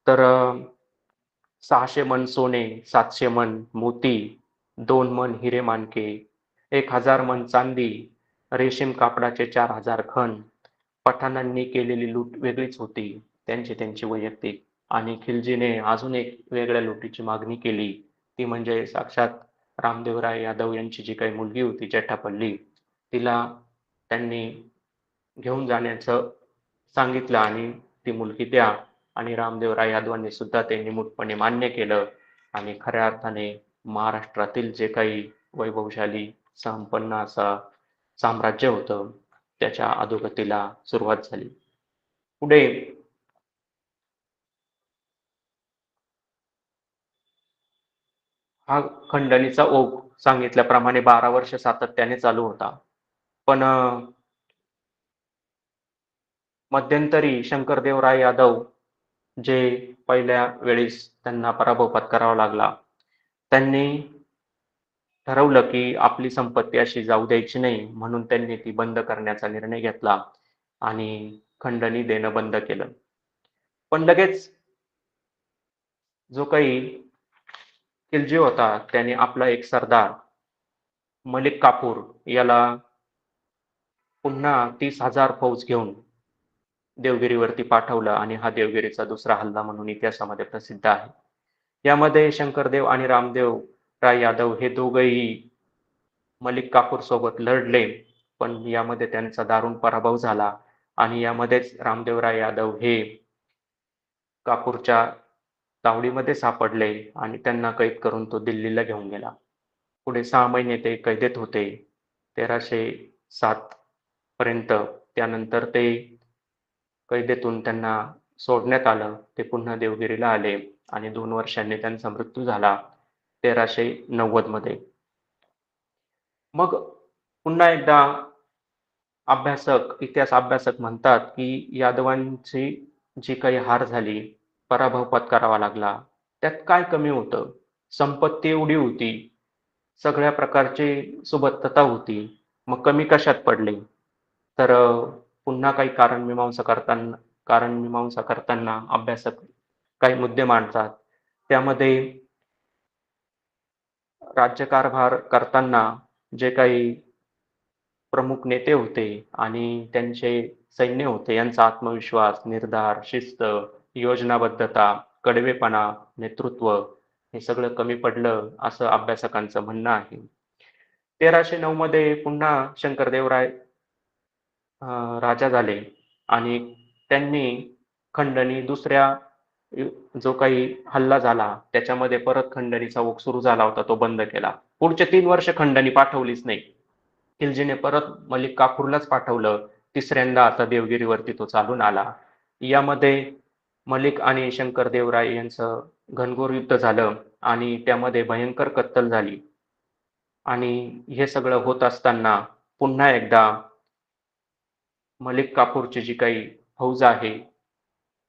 तर 600 मन सोने, 700 मन मोती, 2 मन हिरे-माणके, 1000 मन चांदी, रेशीम कापडाचे 4000 खण. पठाणांनी केलेली लूट वेगळीच होती, त्यांची वैयक्तिक. आणि खिलजीने अजून एक वेगळ्या लुटीची मागणी केली, ती म्हणजे साक्षात रामदेवराय यादव यांची जी काही मुलगी होती जेठापल्ली, तिला त्यांनी घेऊन जाण्याचं सांगितलं आणि ती मुलगी द्या. आणि रामदेवराय यादवांनी सुद्धा ते निमूटपणे मान्य केलं आणि खऱ्या अर्थाने महाराष्ट्रातील जे काही वैभवशाली संपन्न असं साम्राज्य होतं, त्याच्या अधोगतीला सुरुवात झाली. पुढे हा खंडणीचा ओघ सांगितल्याप्रमाणे 12 वर्ष सातत्याने चालू होता. पण मध्यंतरी शंकरदेवराय यादव जे पहिल्या वेळेस त्यांना पराभव पत्करावा लागला, त्यांनी ठरवलं की आपली संपत्ती अशी जाऊ द्यायची नाही, म्हणून त्यांनी ती बंद करण्याचा निर्णय घेतला आणि खंडणी देणं बंद केलं. पण लगेच जो काही खिलजी होता, त्याने आपला एक सरदार मलिक काफूर याला पुन्हा 30,000 फौज घेऊन देवगिरीवरती पाठवलं आणि हा देवगिरीचा दुसरा हल्ला म्हणून इतिहासामध्ये प्रसिद्ध आहे. यामध्ये शंकरदेव आणि रामदेव राय यादव हे दोघंही मलिक काफूर सोबत लढले, पण यामध्ये त्यांचा दारुण पराभव झाला आणि यामध्येच रामदेवराय यादव हे कापूरच्या तावडीमध्ये सापडले आणि त्यांना कैद करून तो दिल्लीला घेऊन गेला. पुढे 6 महिने ते कैदेत होते. 1307 पर्यंत. त्यानंतर ते कैदेतून त्यांना सोडण्यात आलं. ते पुन्हा देवगिरीला आले आणि 2 वर्षांनी त्यांचा मृत्यू झाला 1390 मध्ये. मग पुन्हा एकदा इतिहास अभ्यासक म्हणतात, की यादवांची जी काही हार झाली, पराभव पत्करावा लागला, त्यात काय कमी होतं? संपत्ती एवढी होती, सगळ्या प्रकारची सुबत्तता होती, मग कमी कशात पडले? तर पुन्हा काही कारणमीमांसा करताना अभ्यासक काही मुद्दे मांडतात. त्यामध्ये राज्यकारभार करताना जे काही प्रमुख नेते होते आणि त्यांचे सैन्य होते, यांचा आत्मविश्वास, निर्धार, शिस्त, योजनाबद्धता, कडवेपणा, नेतृत्व हे सगळं कमी पडलं, असं अभ्यासकांचं म्हणणं आहे. 1309 मध्ये पुन्हा शंकरदेवराय राजा झाले आणि त्यांनी खंडणी जो काही हल्ला झाला, त्याच्यामध्ये परत खंडणीचा ओघ सुरू झाला होता, तो बंद केला. पुढचे 3 वर्ष खंडणी पाठवलीच नाही. खिलजीने परत मलिक काफूरलाच पाठवलं. तिसऱ्यांदा आता देवगिरीवरती तो चालून आला. यामध्ये मलिक आणि शंकरदेवराय यांचं घनघोर युद्ध झालं आणि त्यामध्ये भयंकर कत्तल झाली. आणि हे सगळं होत असताना पुन्हा एकदा मलिक काफूरची जी काही फौज आहे,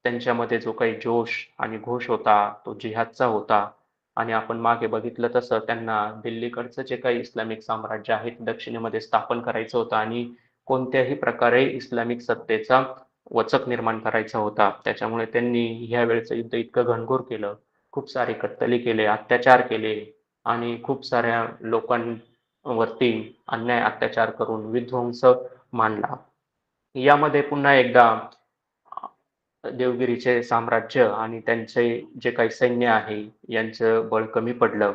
त्यांच्यामध्ये जो काही जोश आणि घोष होता, तो जिहादचा होता. आणि आपण मागे बघितलं तसं त्यांना दिल्लीकडचं जे काही इस्लामिक साम्राज्य आहे, ते दक्षिणेमध्ये स्थापन करायचं होतं आणि कोणत्याही प्रकारे इस्लामिक सत्तेचा वचक निर्माण करायचा होता. त्याच्यामुळे त्यांनी ह्या वेळचं युद्ध इतकं घनघोर केलं, खूप सारे कत्तली केले, अत्याचार केले आणि खूप साऱ्या लोकांवरती अन्याय अत्याचार करून विध्वंस मांडला. यामध्ये पुन्हा एकदा देवगिरीचे साम्राज्य आणि त्यांचे जे काही सैन्य आहे यांचं बळ कमी पडलं.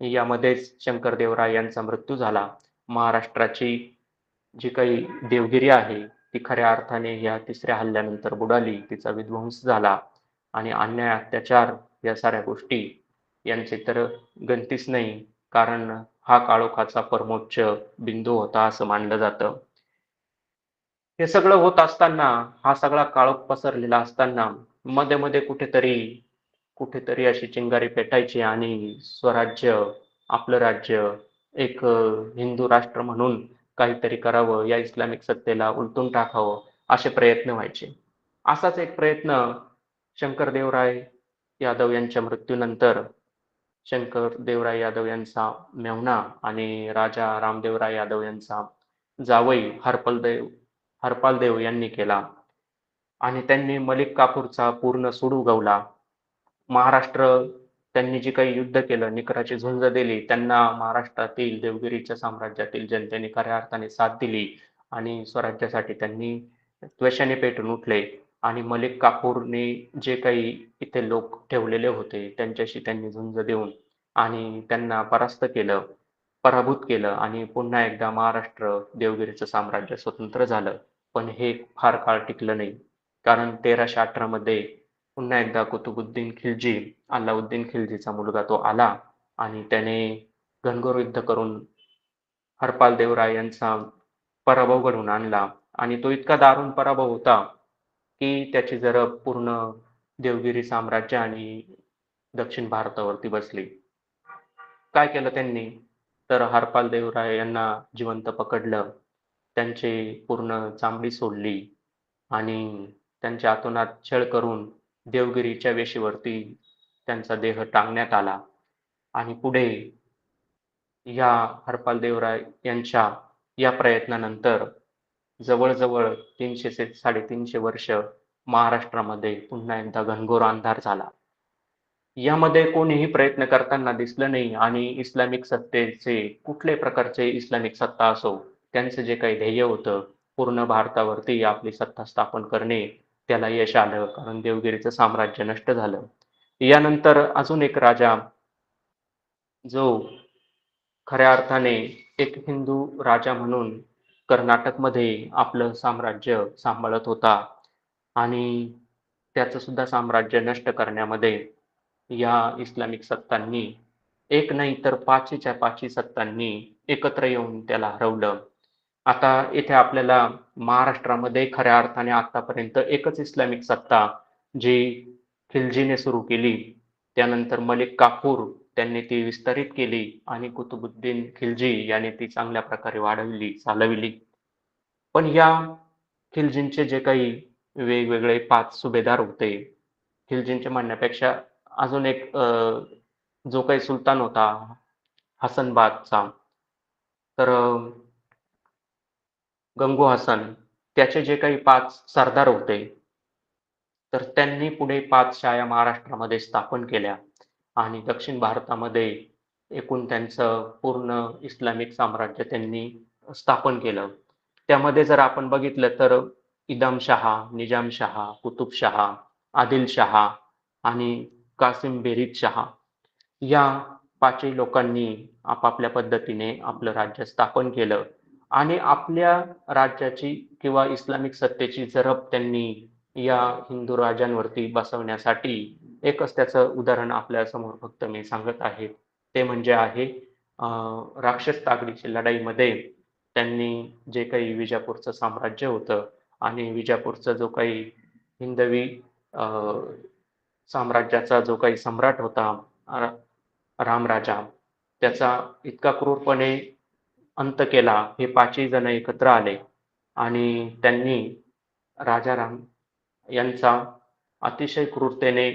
यामध्येच शंकरदेवराय यांचा मृत्यू झाला. महाराष्ट्राची जी काही देवगिरी आहे ती खऱ्या अर्थाने या तिसऱ्या हल्ल्यानंतर बुडाली. तिचा विध्वंस झाला आणि अन्याय, अत्याचार या साऱ्या गोष्टी यांची तर गणतीच नाही. कारण हा काळोखाचा परमोच्च बिंदू होता असं मानलं जातं. हे सगळं होत असताना, हा सगळा काळोख पसरलेला असताना मध्ये-मध्ये कुठेतरी कुठेतरी अशी चिंगारी पेटायची आणि स्वराज्य, आपलं राज्य, एक हिंदू राष्ट्र म्हणून काहीतरी करावं, या इस्लामिक सत्तेला उलटून टाकावं, असे प्रयत्न व्हायचे. असाच एक प्रयत्न शंकरदेवराय यादव यांच्या मृत्यूनंतर शंकरदेवराय यादव यांचा मेव्हणा आणि राजा रामदेवराय यादव यांचा जावई हरपालदेव यांनी केला आणि त्यांनी मलिक काफूरचा पूर्ण सूड उगवला. महाराष्ट्र त्यांनी जे काही युद्ध केलं, निकराची झुंज दिली, त्यांना महाराष्ट्रातील देवगिरीच्या साम्राज्यातील जनतेने खऱ्या अर्थाने साथ दिली आणि स्वराज्यासाठी त्यांनी त्वेषाने पेटून उठले आणि मलिक काफूरने जे काही इथे लोक ठेवलेले होते, त्यांच्याशी त्यांनी झुंज देऊन आणि त्यांना परास्त केलं, पराभूत केलं आणि पुन्हा एकदा महाराष्ट्र देवगिरीचं साम्राज्य स्वतंत्र झालं. पण हे फार काळ टिकलं नाही. कारण 1318 मध्ये पुन्हा एकदा कुतुबुद्दीन खिलजी, अल्लाउद्दीन खिलजीचा मुलगा तो आला आणि त्याने घनघोर युद्ध करून हरपाल देवराय यांचा पराभव घडवून आणला आणि तो इतका दारुण पराभव होता की त्याची जरब पूर्ण देवगिरी साम्राज्य आणि दक्षिण भारतावरती बसली. काय केलं त्यांनी? तर हरपाल देवराय यांना जिवंत पकडलं, त्यांची पूर्ण चामडी सोडली आणि त्यांच्या अतोनात छळ करून देवगिरीच्या वेशीवरती त्यांचा देह टांगण्यात आला आणि पुढे या हरपाल देवराय यांच्या या प्रयत्नानंतर जवळजवळ 300 ते 350 वर्ष महाराष्ट्रामध्ये पुन्हा एकदा घनघोर अंधार झाला. यामध्ये कोणीही प्रयत्न करताना दिसलं नाही आणि इस्लामिक सत्तेचे कुठल्याही प्रकारचे इस्लामिक सत्ता असो, त्यांचं जे काही ध्येय होतं, पूर्ण भारतावरती आपली सत्ता स्थापन करणे, त्याला यश आलं. कारण देवगिरीचं साम्राज्य नष्ट झालं. यानंतर अजून एक राजा जो खऱ्या अर्थाने एक हिंदू राजा म्हणून कर्नाटकमध्ये आपलं साम्राज्य सांभाळत होता आणि त्याचं सुद्धा साम्राज्य नष्ट करण्यामध्ये या इस्लामिक सत्तांनी एक नाही तर पाचीच्या पाची सत्तांनी एकत्र येऊन त्याला हरवलं. आता इथे आपल्याला महाराष्ट्रामध्ये खऱ्या अर्थाने आतापर्यंत एकच इस्लामिक सत्ता जी खिलजीने सुरू केली, त्यानंतर मलिक काफूर त्यांनी ती विस्तारित केली आणि कुतुबुद्दीन खिलजी याने ती चांगल्या प्रकारे वाढवली, चालविली. पण या खिलजींचे जे काही वेगवेगळे 5 सुभेदार होते, खिलजींचे म्हणण्यापेक्षा अजून एक जो काही सुलतान होता हसनबादचा, तर गंगू हसन, त्याचे जे काही 5 सरदार होते, तर त्यांनी पुढे 5 शाया महाराष्ट्रामध्ये स्थापन केल्या आणि दक्षिण भारतामध्ये एकूण त्यांचं पूर्ण इस्लामिक साम्राज्य त्यांनी स्थापन केलं. त्यामध्ये जर आपण बघितलं तर इदमशहा, निजामशहा, कुतुबशहा, आदिलशहा आणि कासिम बेरीद शहा या पाचही लोकांनी आपापल्या पद्धतीने आपलं राज्य स्थापन केलं आणि आपल्या राज्याची किंवा इस्लामिक सत्तेची जरब त्यांनी या हिंदू राजांवरती बसवण्यासाठी एकच त्याचं उदाहरण आपल्यासमोर फक्त मी सांगत आहे. ते म्हणजे आहे राक्षस तागडीच्या लढाईमध्ये त्यांनी जे काही विजापूरचं साम्राज्य होतं आणि विजापूरचा जो काही हिंदवी अ, साम्राज्याचा जो काही सम्राट होता रामराजा, त्याचा इतका क्रूरपणे अंत केला. हे पाचही जण एकत्र आले आणि त्यांनी राजा राम यांचा अतिशय क्रूरतेने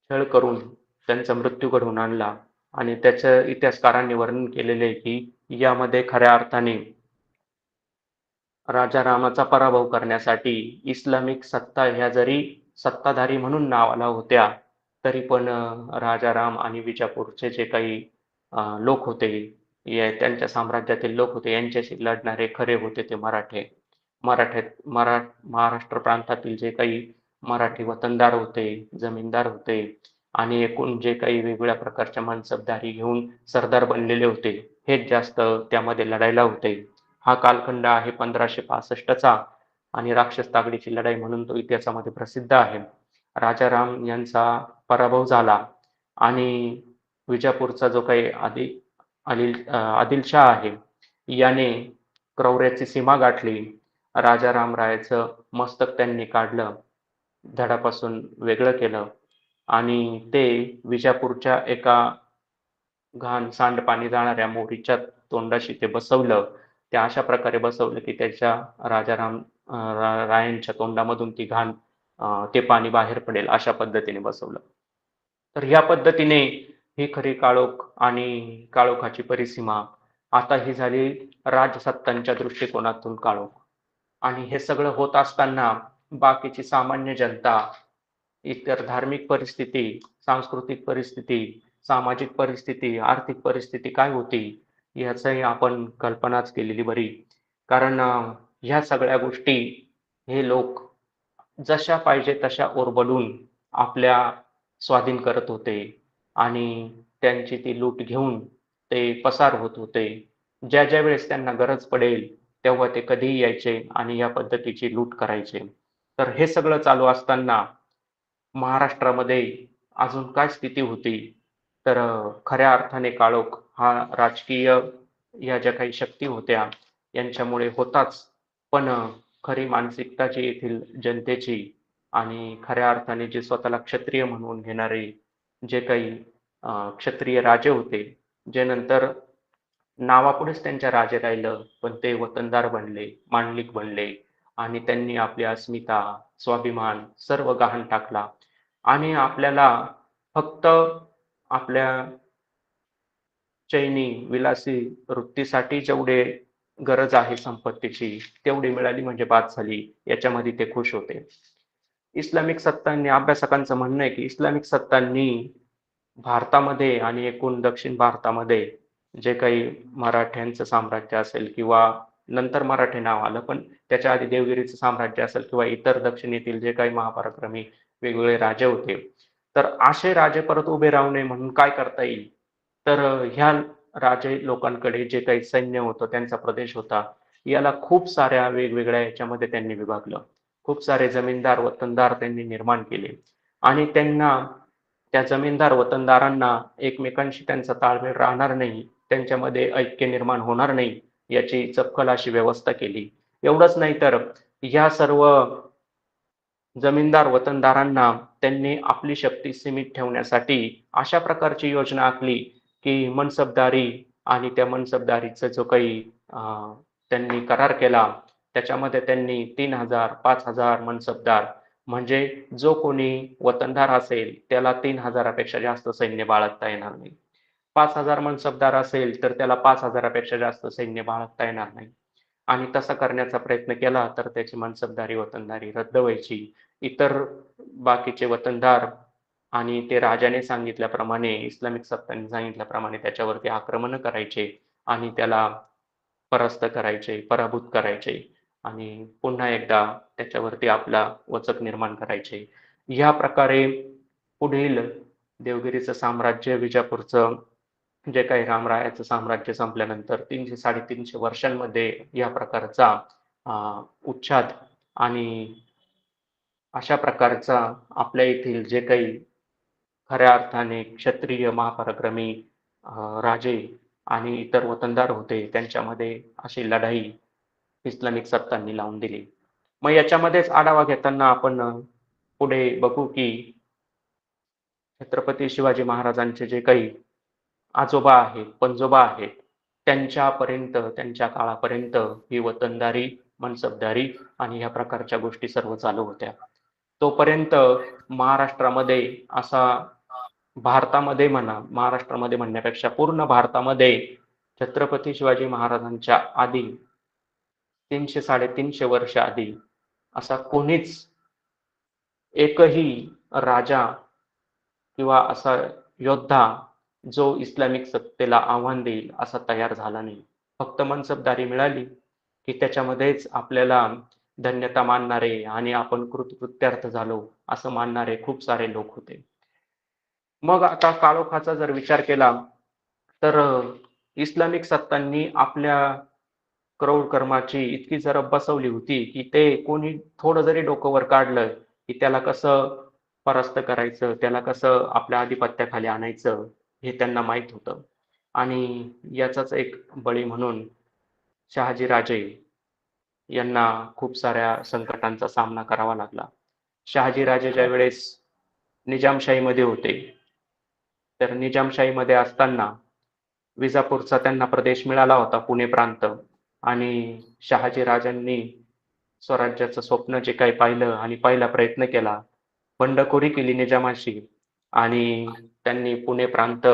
छळ करून त्यांचा मृत्यू घडवून आणला आणि त्याचं इतिहासकारांनी वर्णन केलेले आहे की यामध्ये खऱ्या अर्थाने राजा रामाचा पराभव करण्यासाठी इस्लामिक सत्ता ह्या जरी सत्ताधारी म्हणून नावाला होत्या, तरी पण राजा राम आणि विजापूरचे जे काही लोक होते, त्यांच्या साम्राज्यातील लोक होते, यांच्याशी लढणारे खरे होते ते मराठे. महाराष्ट्र प्रांतातील जे काही मराठी वतनदार होते, जमीनदार होते आणि एकूण जे काही वेगवेगळ्या प्रकारच्या मनसबदारी घेऊन सरदार बनलेले होते, हेच जास्त त्यामध्ये लढायला होते. हा कालखंड आहे 1565चा आणि राक्षस तागडीची लढाई म्हणून तो इतिहासामध्ये प्रसिद्ध आहे. राजाराम यांचा पराभव झाला आणि विजापूरचा जो काही आदिलशाह आहे, याने क्रौर्याची सीमा गाठली. राजा रामरायाचं मस्तक त्यांनी काढलं, धडापासून वेगळं केलं आणि ते विजापूरच्या एका घाण सांडपाणी जाणाऱ्या मोरीच्या तोंडाशी ते बसवलं. ते अशा प्रकारे बसवलं की त्याच्या रायांच्या तोंडामधून ती घाण ते पाणी बाहेर पडेल अशा पद्धतीने बसवलं. तर ह्या पद्धतीने ही खरी काळोख आणि काळोखाची परिसीमा. आता ही झाली राजसत्तांच्या दृष्टिकोनातून काळोख. आणि हे सगळं होत असताना बाकीची सामान्य जनता, इतर धार्मिक परिस्थिती, सांस्कृतिक परिस्थिती, सामाजिक परिस्थिती, आर्थिक परिस्थिती काय होती याचंही आपण कल्पनाच केलेली बरी. कारण ह्या सगळ्या गोष्टी हे लोक जशा पाहिजे तशा ओरबडून आपल्या स्वाधीन करत होते आणि त्यांची ती लूट घेऊन ते पसार होत होते. ज्या ज्या वेळेस त्यांना गरज पडेल तेव्हा ते कधीही यायचे आणि या पद्धतीची लूट करायचे. तर हे सगळं चालू असताना महाराष्ट्रामध्ये अजून काय स्थिती होती? तर खऱ्या अर्थाने काळोख हा राजकीय या ज्या काही शक्ती होत्या यांच्यामुळे होताच. पण खरी मानसिकता जी येथील जनतेची आणि खऱ्या अर्थाने जे स्वतःला क्षत्रिय म्हणवून घेणारे जे काही क्षत्रिय राजे होते, जे नंतर नावापुढेच त्यांच्या राजे राहिलं, पण ते वतनदार बनले, मांडलिक बनले आणि त्यांनी आपली अस्मिता, स्वाभिमान सर्व गहाण टाकला आणि आपल्याला फक्त आपल्या चैनी, विलासी वृत्तीसाठी जेवढे गरज आहे संपत्तीची, तेवढी मिळाली म्हणजे बास झाली. याच्यामध्ये ते खुश होते. इस्लामिक सत्तांनी अभ्यासकांचं म्हणणं आहे, की इस्लामिक सत्तांनी भारतामध्ये आणि एकूण दक्षिण भारतामध्ये जे काही मराठ्यांचं साम्राज्य असेल किंवा नंतर मराठे नाव आलं, पण त्याच्या आधी देवगिरीचं साम्राज्य असेल किंवा इतर दक्षिणेतील जे काही महापराक्रमी वेगवेगळे राजे होते, तर असे राजे परत उभे राहू नये म्हणून काय करता येईल? तर ह्या राजे लोकांकडे जे काही सैन्य होतं, त्यांचा प्रदेश होता, याला खूप साऱ्या वेगवेगळ्या याच्यामध्ये त्यांनी विभागलं. खूप सारे जमीनदार, वतनदार त्यांनी निर्माण केले आणि त्यांना त्या जमीनदार वतनदारांना एकमेकांशी त्यांचा ताळमेळ राहणार नाही, त्यांच्यामध्ये ऐक्य निर्माण होणार नाही, याची चपखल अशी व्यवस्था केली. एवढंच नाही तर या सर्व जमीनदार वतनदारांना त्यांनी आपली शक्ती सीमित ठेवण्यासाठी अशा प्रकारची योजना आखली, की मनसबदारी आणि त्या मनसबदारीचा जो काही त्यांनी करार केला, त्याच्यामध्ये त्यांनी 3,000, 5,000 मनसबदार म्हणजे जो कोणी वतनदार असेल, त्याला 3,000 पेक्षा जास्त सैन्य बाळगता येणार नाही. 5,000 मनसबदार असेल, तर त्याला 5,000 पेक्षा जास्त सैन्य बाळगता येणार नाही. आणि तसा करण्याचा प्रयत्न केला तर त्याची मनसबदारी, वतनदारी रद्द व्हायची. इतर बाकीचे वतनदार आणि ते राजाने सांगितल्याप्रमाणे, इस्लामिक सत्तांनी सांगितल्याप्रमाणे त्याच्यावरती आक्रमण करायचे आणि त्याला परास्त करायचे, पराभूत करायचे आणि पुन्हा एकदा त्याच्यावरती आपला वचक निर्माण करायचे. या प्रकारे पुढील देवगिरीचं साम्राज्य, विजापूरचं जे काही रामरायाचं साम्राज्य संपल्यानंतर 300-350 वर्षांमध्ये या प्रकारचा उच्छाद आणि अशा प्रकारचा आपल्या येथील जे काही खऱ्या अर्थाने क्षत्रिय महापराक्रमी राजे आणि इतर वतनदार होते, त्यांच्यामध्ये अशी लढाई इस्लामिक सत्तांनी लावून दिली. मग याच्यामध्येच आढावा घेताना आपण पुढे बघू की छत्रपती शिवाजी महाराजांचे जे काही आजोबा आहेत, पणजोबा आहेत, त्यांच्यापर्यंत, त्यांच्या काळापर्यंत ही वतनदारी, मनसबदारी आणि ह्या प्रकारच्या गोष्टी सर्व चालू होत्या. तोपर्यंत महाराष्ट्रामध्ये असा भारतामध्ये म्हणा, महाराष्ट्रामध्ये म्हणण्यापेक्षा पूर्ण भारतामध्ये छत्रपती शिवाजी महाराजांच्या आधी 300-350 वर्ष आधी असा कोणीच एकही राजा किंवा असा योद्धा जो इस्लामिक सत्तेला आव्हान देईल असा तयार झाला नाही. फक्त मनसबदारी मिळाली की त्याच्यामध्येच आपल्याला धन्यता मानणारे आणि आपण कृतकृत्यार्थ झालो असं मानणारे खूप सारे लोक होते. मग आता काळोखाचा जर विचार केला तर इस्लामिक सत्तांनी आपल्या क्रूर कर्माची इतकी जरब बसवली होती की ते कोणी थोडं जरी डोकं वर काढलं की त्याला कसं परास्त करायचं, त्याला कसं आपल्या आधिपत्याखाली आणायचं हे त्यांना माहीत होतं. आणि याचाच एक बळी म्हणून शहाजी राजे यांना खूप साऱ्या संकटांचा सामना करावा लागला. शहाजी राजे ज्यावेळेस निजामशाहीमध्ये होते, तर निजामशाहीमध्ये असताना विजापूरचा त्यांना प्रदेश मिळाला होता, पुणे प्रांत. आणि शहाजी राजांनी स्वराज्याचं स्वप्न जे काही पाहिलं आणि पहिला प्रयत्न केला, बंडखोरी केली निजामाशी आणि त्यांनी पुणे प्रांत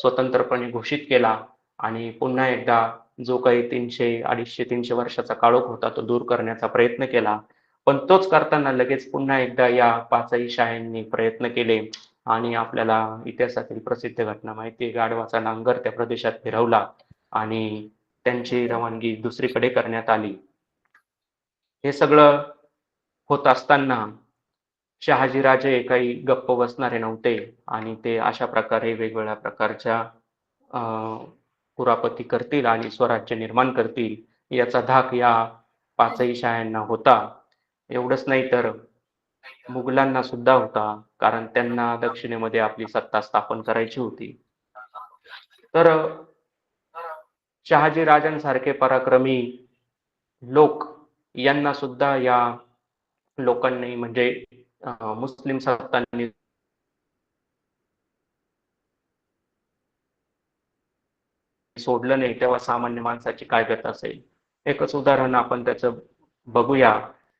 स्वतंत्रपणे घोषित केला आणि पुन्हा एकदा जो काही 250-300 वर्षाचा काळोख होता तो दूर करण्याचा प्रयत्न केला. पण तोच करताना लगेच पुन्हा एकदा या पाचही शाह्यांनी प्रयत्न केले आणि आपल्याला इतिहासातील प्रसिद्ध घटना माहिती आहे, गाढवाचा नांगर त्या प्रदेशात फिरवला आणि त्यांची रवानगी दुसरीकडे करण्यात आली. हे सगळं होत असताना शहाजी राजे काही गप्प बसणारे नव्हते आणि ते अशा प्रकारे वेगवेगळ्या प्रकारच्या कुरापती करतील आणि स्वराज्य निर्माण करतील याचा धाक या पाचही शाह्यांना होता. एवढंच नाही तर मुघलांना सुद्धा होता, कारण त्यांना दक्षिणेमध्ये आपली सत्ता स्थापन करायची होती. तर शहाजी राजांसारखे पराक्रमी लोक यांना सुद्धा या लोकांनी म्हणजे मुस्लिम सत्तांनी सोडलं नाही, तेव्हा सामान्य माणसाची काय गत असेल. एकच उदाहरण आपण त्याचं बघूया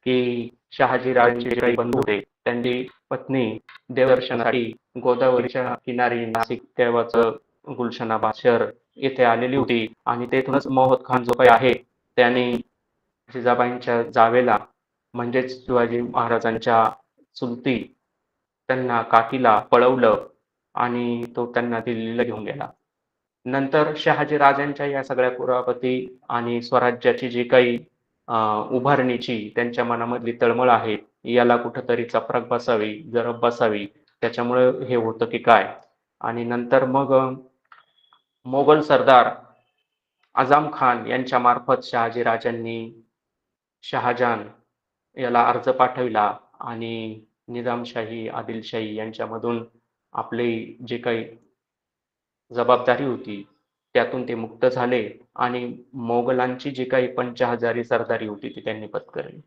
की शहाजी राजांचे जे काही बंधू होते त्यांची पत्नी देवदर्शनासाठी गोदावरीच्या किनारी नाशिक तेव्हाचं गुलशनाबाद शहर येथे आलेली होती आणि तेथूनच मोहद खान जो काही आहे त्याने जिजाबाईंच्या जावेला म्हणजेच शिवाजी महाराजांच्या चुलती त्यांना काठीला पळवलं आणि तो त्यांना दिल्लीला घेऊन गेला. नंतर शहाजी राजांच्या या सगळ्या कुरापती आणि स्वराज्याची जी काही उभारणीची त्यांच्या मनामधली तळमळ आहे, याला कुठंतरी चपराक बसावी, जरब बसावी, त्याच्यामुळे हे होतं की काय? आणि नंतर मग मोगल सरदार आझम खान यांच्या मार्फत शहाजी राजांनी शहाजहान याला अर्ज पाठविला आणि निजामशाही, आदिलशाही यांच्यामधून आपली जी काही जबाबदारी होती, त्यातून ते मुक्त झाले आणि मोगलांची जी काही 5,000 सरदारी होती ती त्यांनी पत्करली.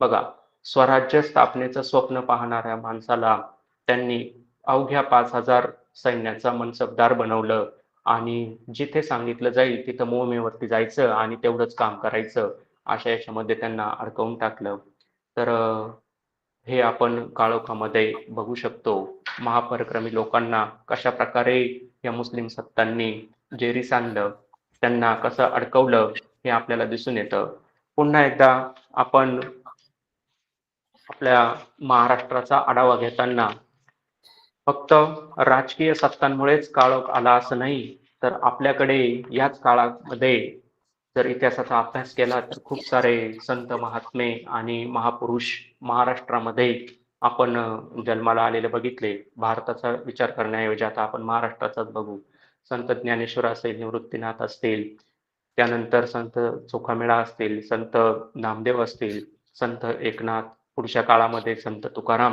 बघा, स्वराज्य स्थापनेचं स्वप्न पाहणाऱ्या माणसाला त्यांनी अवघ्या 5,000 सैन्याचा मनसबदार बनवलं आणि जिथे सांगितलं जाईल तिथं मोहिमेवरती जायचं आणि तेवढंच काम करायचं, अशा याच्यामध्ये त्यांना अडकवून टाकलं. तर हे आपण काळोखामध्ये बघू शकतो. महापराक्रमी लोकांना कशा प्रकारे या मुस्लिम सत्तांनी जेरीस आणलं, त्यांना कसं अडकवलं हे आपल्याला दिसून येतं. पुन्हा एकदा आपण आपल्या महाराष्ट्राचा आढावा घेताना फक्त राजकीय सत्तांमुळेच काळोख आला असं नाही, तर आपल्याकडे याच काळामध्ये जर इतिहासाचा अभ्यास केला तर खूप सारे संत महात्मे आणि महापुरुष महाराष्ट्रामध्ये आपण जन्माला आलेले बघितले. भारताचा विचार करण्याऐवजी आता आपण महाराष्ट्राचाच बघू. संत ज्ञानेश्वर असेल, निवृत्तीनाथ असतील, त्यानंतर संत चोखामेळा असतील, संत नामदेव असतील, संत एकनाथ, पुढच्या काळामध्ये संत तुकाराम,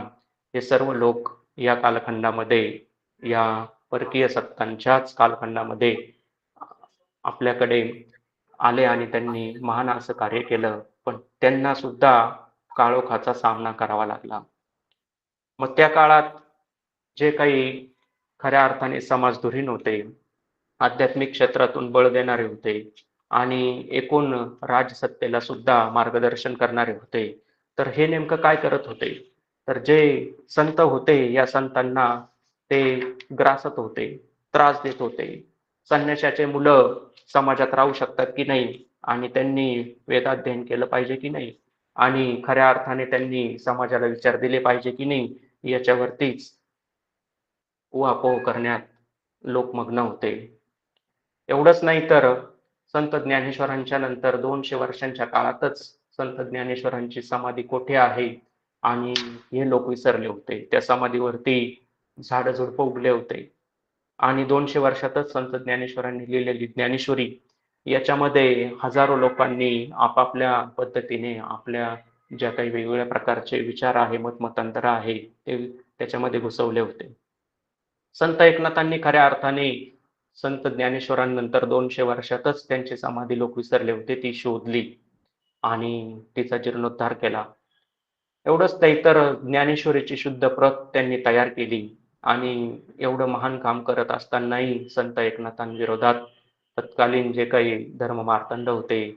हे सर्व लोक या कालखंडामध्ये या परकीय सत्तांच्याच कालखंडामध्ये आपल्याकडे आले आणि त्यांनी महान असं कार्य केलं, पण त्यांना सुद्धा काळोखाचा सामना करावा लागला. मग त्या काळात जे काही खऱ्या अर्थाने समाजधुरीण होते, आध्यात्मिक क्षेत्रातून बळ देणारे होते आणि एकूण राजसत्तेला सुद्धा मार्गदर्शन करणारे होते, तर हे नेमकं काय करत होते? तर जे संत होते या संतांना ते ग्रासत होते, त्रास देत होते. संन्याशाचे मुलं समाजात राहू शकतात की नाही आणि त्यांनी वेदाध्ययन केलं पाहिजे की नाही आणि खऱ्या अर्थाने त्यांनी समाजाला विचार दिले पाहिजे की नाही याच्यावरतीच उहापोह करण्यात लोक मग्न होते. एवढंच नाही तर संत ज्ञानेश्वरांच्या नंतर 200 वर्षांच्या काळातच संत ज्ञानेश्वरांची समाधी कोठे आहे आणि हे लोक विसरले होते. त्या समाधीवरती झाडं झुडपं उगले होते आणि 200 वर्षातच संत ज्ञानेश्वरांनी लिहिलेली ज्ञानेश्वरी याच्यामध्ये हजारो लोकांनी आपापल्या पद्धतीने आपल्या ज्या काही वेगवेगळ्या प्रकारचे विचार आहे, मतमतांतर आहे, ते त्याच्यामध्ये घुसवले होते. संत एकनाथांनी खऱ्या अर्थाने संत ज्ञानेश्वरांनंतर 200 वर्षातच त्यांची समाधी लोक विसरले होते, ती शोधली आणि तिचा जीर्णोद्धार केला. एवढंच नाही तर ज्ञानेश्वरीची शुद्ध प्रत त्यांनी तयार केली आणि एवढं महान काम करत असतानाही संत एकनाथांविरोधात तत्कालीन जे काही धर्ममार्तंड होते,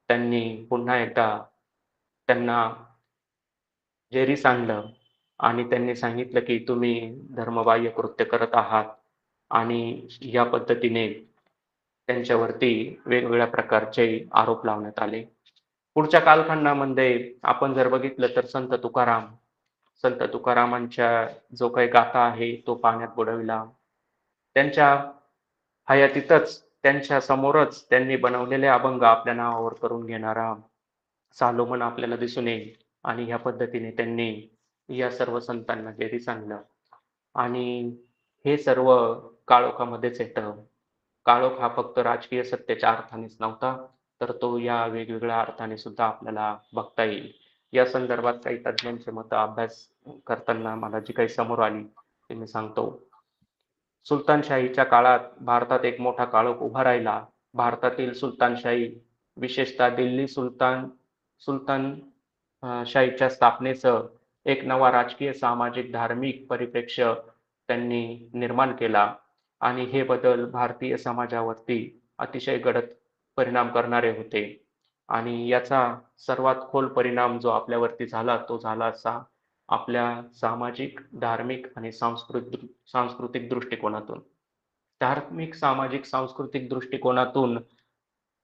त्यांनी पुन्हा एकदा त्यांना जेरीस आणलं आणि त्यांनी सांगितलं की तुम्ही धर्मबाह्य कृत्य करत आहात आणि या पद्धतीने त्यांच्यावरती वेगवेगळ्या प्रकारचे आरोप लावण्यात आले. पुढच्या कालखंडामध्ये आपण जर बघितलं तर संत तुकारामांच्या जो काही गाथा आहे तो पाण्यात बुडविला. त्यांच्या हयातीतच त्यांच्या समोरच त्यांनी बनवलेले अभंग आपल्या नावावर करून घेणारा सालोमन आपल्याला दिसून येईल आणि ह्या पद्धतीने त्यांनी या सर्व संतांना जेरीस आणलं आणि हे सर्व काळोखामध्येच येतं. काळोख हा फक्त राजकीय सत्तेच्या अर्थानेच नव्हता, तर तो या वेगवेगळ्या अर्थाने सुद्धा आपल्याला बघता येईल. या संदर्भात काही तज्ञांचे मतं अभ्यास करताना मला जी काही समोर आली ते मी सांगतो. सुलतानशाहीच्या काळात भारतात एक मोठा काळोख उभा राहिला. भारतातील सुलतानशाही, विशेषतः दिल्ली सुलतान शाहीच्या स्थापनेसह एक नवा राजकीय, सामाजिक, धार्मिक परिप्रेक्ष्य त्यांनी निर्माण केला आणि हे बदल भारतीय समाजावरती अतिशय गडद परिणाम करणारे होते आणि याचा सर्वात खोल परिणाम जो आपल्यावरती झाला तो झाला असा आपल्या सामाजिक, धार्मिक आणि सांस्कृतिक दृष्टिकोनातून. धार्मिक, सामाजिक, सांस्कृतिक दृष्टिकोनातून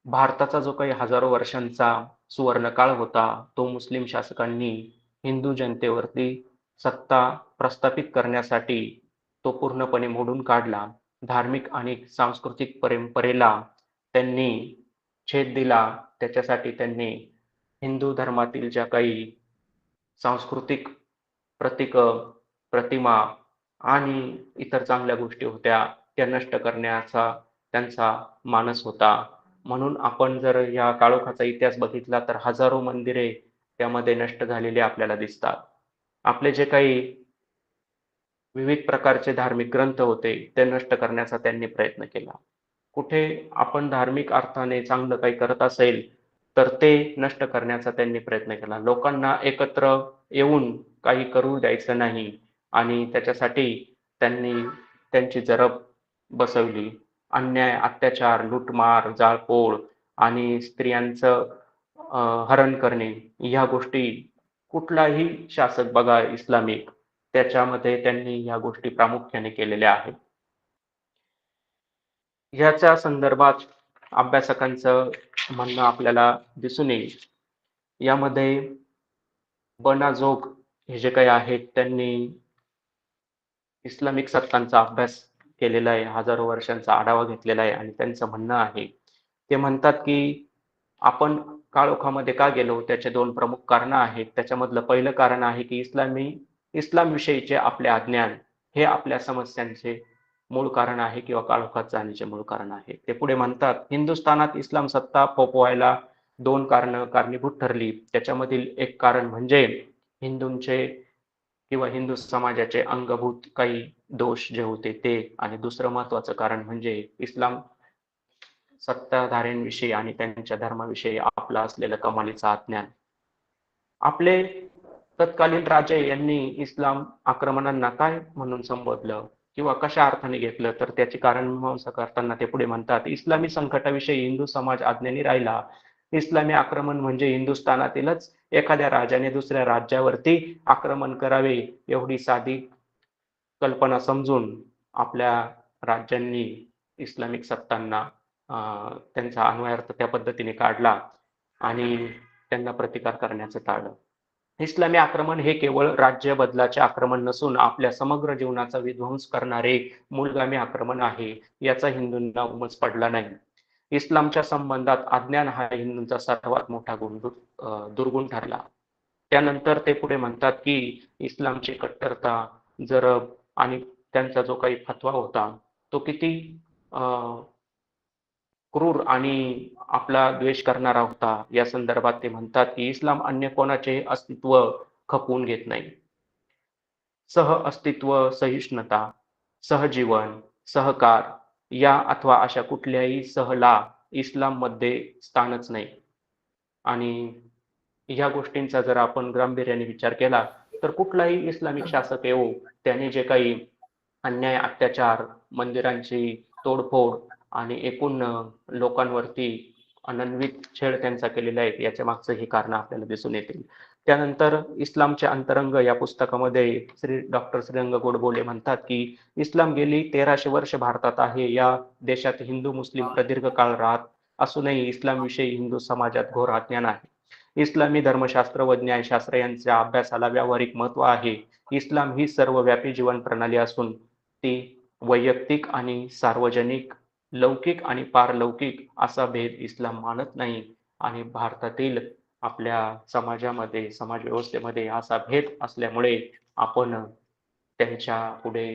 भारताचा जो काही हजारो वर्षांचा सुवर्णकाळ होता, तो मुस्लिम शासकांनी हिंदू जनतेवरती सत्ता प्रस्थापित करण्यासाठी तो पूर्णपणे मोडून काढला. धार्मिक आणि सांस्कृतिक परंपरेला त्यांनी छेद दिला. त्याच्यासाठी त्यांनी हिंदू धर्मातील ज्या काही सांस्कृतिक प्रतीकं, प्रतिमा आणि इतर चांगल्या गोष्टी होत्या, त्या नष्ट करण्याचा त्यांचा मानस होता. म्हणून आपण जर या काळोखाचा इतिहास बघितला तर हजारो मंदिरे त्यामध्ये नष्ट झालेली आपल्याला दिसतात. आपले जे काही विविध प्रकारचे धार्मिक ग्रंथ होते ते नष्ट करण्याचा त्यांनी प्रयत्न केला. कुठे आपण धार्मिक अर्थाने चांगलं काही करत असेल तर ते नष्ट करण्याचा त्यांनी प्रयत्न केला. लोकांना एकत्र येऊन काही करू द्यायचं नाही आणि त्याच्यासाठी त्यांनी त्यांची जरब बसवली. अन्याय, अत्याचार, लूटमार, जाळपोळ आणि स्त्रियांचं हरण करणे ह्या गोष्टी कुठलाही शासक बघा इस्लामिक त्याच्यामध्ये त्यांनी ह्या गोष्टी प्रामुख्याने केलेल्या आहेत. ह्याच्या संदर्भात अभ्यासकांचं म्हणणं आपल्याला दिसून येईल. यामध्ये बनाजोग हे जे काही आहेत त्यांनी इस्लामिक सत्तांचा अभ्यास केलेला आहे, हजारो वर्षांचा आढावा घेतलेला आहे आणि त्यांचं म्हणणं आहे. ते म्हणतात की आपण काळोखामध्ये का गेलो त्याचे दोन प्रमुख कारणं आहेत. त्याच्यामधलं पहिलं कारण आहे की इस्लाम विषयीचे आपले अज्ञान हे आपल्या समस्यांचे मूळ कारण आहे किंवा काळोखात जाण्याचे मूळ कारण आहे. ते पुढे म्हणतात हिंदुस्थानात इस्लाम सत्ता फोपवायला दोन कारणं कारणीभूत ठरली. त्याच्यामधील एक कारण म्हणजे हिंदूंचे किंवा हिंदू समाजाचे अंगभूत काही दोष जे होते ते आणि दुसरं महत्वाचं कारण म्हणजे इस्लाम सत्ताधाऱ्यांविषयी आणि त्यांच्या धर्माविषयी आपलं असलेलं कमालीचं अज्ञान. आपले तत्कालीन राजे यांनी इस्लाम आक्रमणांना काय म्हणून संबोधलं किंवा कशा अर्थाने घेतलं तर त्याची कारणमीमांसा करताना ते पुढे म्हणतात इस्लामी संकटाविषयी हिंदू समाज अज्ञानी राहिला. इस्लामी आक्रमण म्हणजे हिंदुस्थानातीलच एखाद्या राजाने दुसऱ्या राज्यावरती आक्रमण करावे एवढी साधी कल्पना समजून आपल्या राज्यांनी इस्लामिक सत्तांना त्यांचा अन्वयार्थ त्या पद्धतीने काढला आणि त्यांना प्रतिकार करण्याचं टाळलं. इस्लामी आक्रमण हे केवळ राज्य बदलाचे आक्रमण नसून आपल्या समग्र जीवनाचा विध्वंस करणारे मूलगामी आक्रमण आहे. याचा हिंदूंना उमज पडला नाही. इस्लामच्या संबंधात अज्ञान हा हिंदूंचा सर्वात मोठा दुर्गुण ठरला. त्यानंतर ते पुढे म्हणतात की इस्लामची कट्टरता, जरब आणि त्यांचा जो काही फतवा होता तो किती क्रूर आणि आपला द्वेष करणारा होता. या संदर्भात ते म्हणतात की इस्लाम अन्य कोणाचे अस्तित्व खपवून घेत नाही. अस्तित्व, सहिष्णुता, सहजीवन, सहकार या अथवा अशा कुठल्याही सहला इस्लाममध्ये स्थानच नाही. आणि ह्या गोष्टींचा जर आपण गांभीर्याने विचार केला तर कुठलाही इस्लामिक शासक येवो त्याने जे काही अन्याय, अत्याचार, मंदिरांची तोडफोड आणि एकूण लोकांवरती अनन्वित छळ त्यांचा केलेला आहे, याच्या मागचं ही कारण आपल्याला दिसून येतील. त्यानंतर इस्लामचे अंतरंग या पुस्तकामध्ये डॉक्टर श्रीरंग गोडबोले म्हणतात की इस्लाम गेली 1300 वर्ष भारतात आहे. या देशात हिंदू मुस्लिम प्रदीर्घ काळ राहत असूनही इस्लामविषयी हिंदू समाजात घोर अज्ञान आहे. इस्लामी धर्मशास्त्र व न्यायशास्त्र यांच्या अभ्यासाला व्यावहारिक महत्व आहे. इस्लाम ही सर्वव्यापी जीवन प्रणाली असून ती वैयक्तिक आणि सार्वजनिक, लौकिक आणि पारलौकिक असा भेद इस्लाम मानत नाही. आणि भारतातील आपल्या समाजामध्ये, समाज व्यवस्थेमध्ये असा भेद असल्यामुळे आपण त्यांच्या पुढे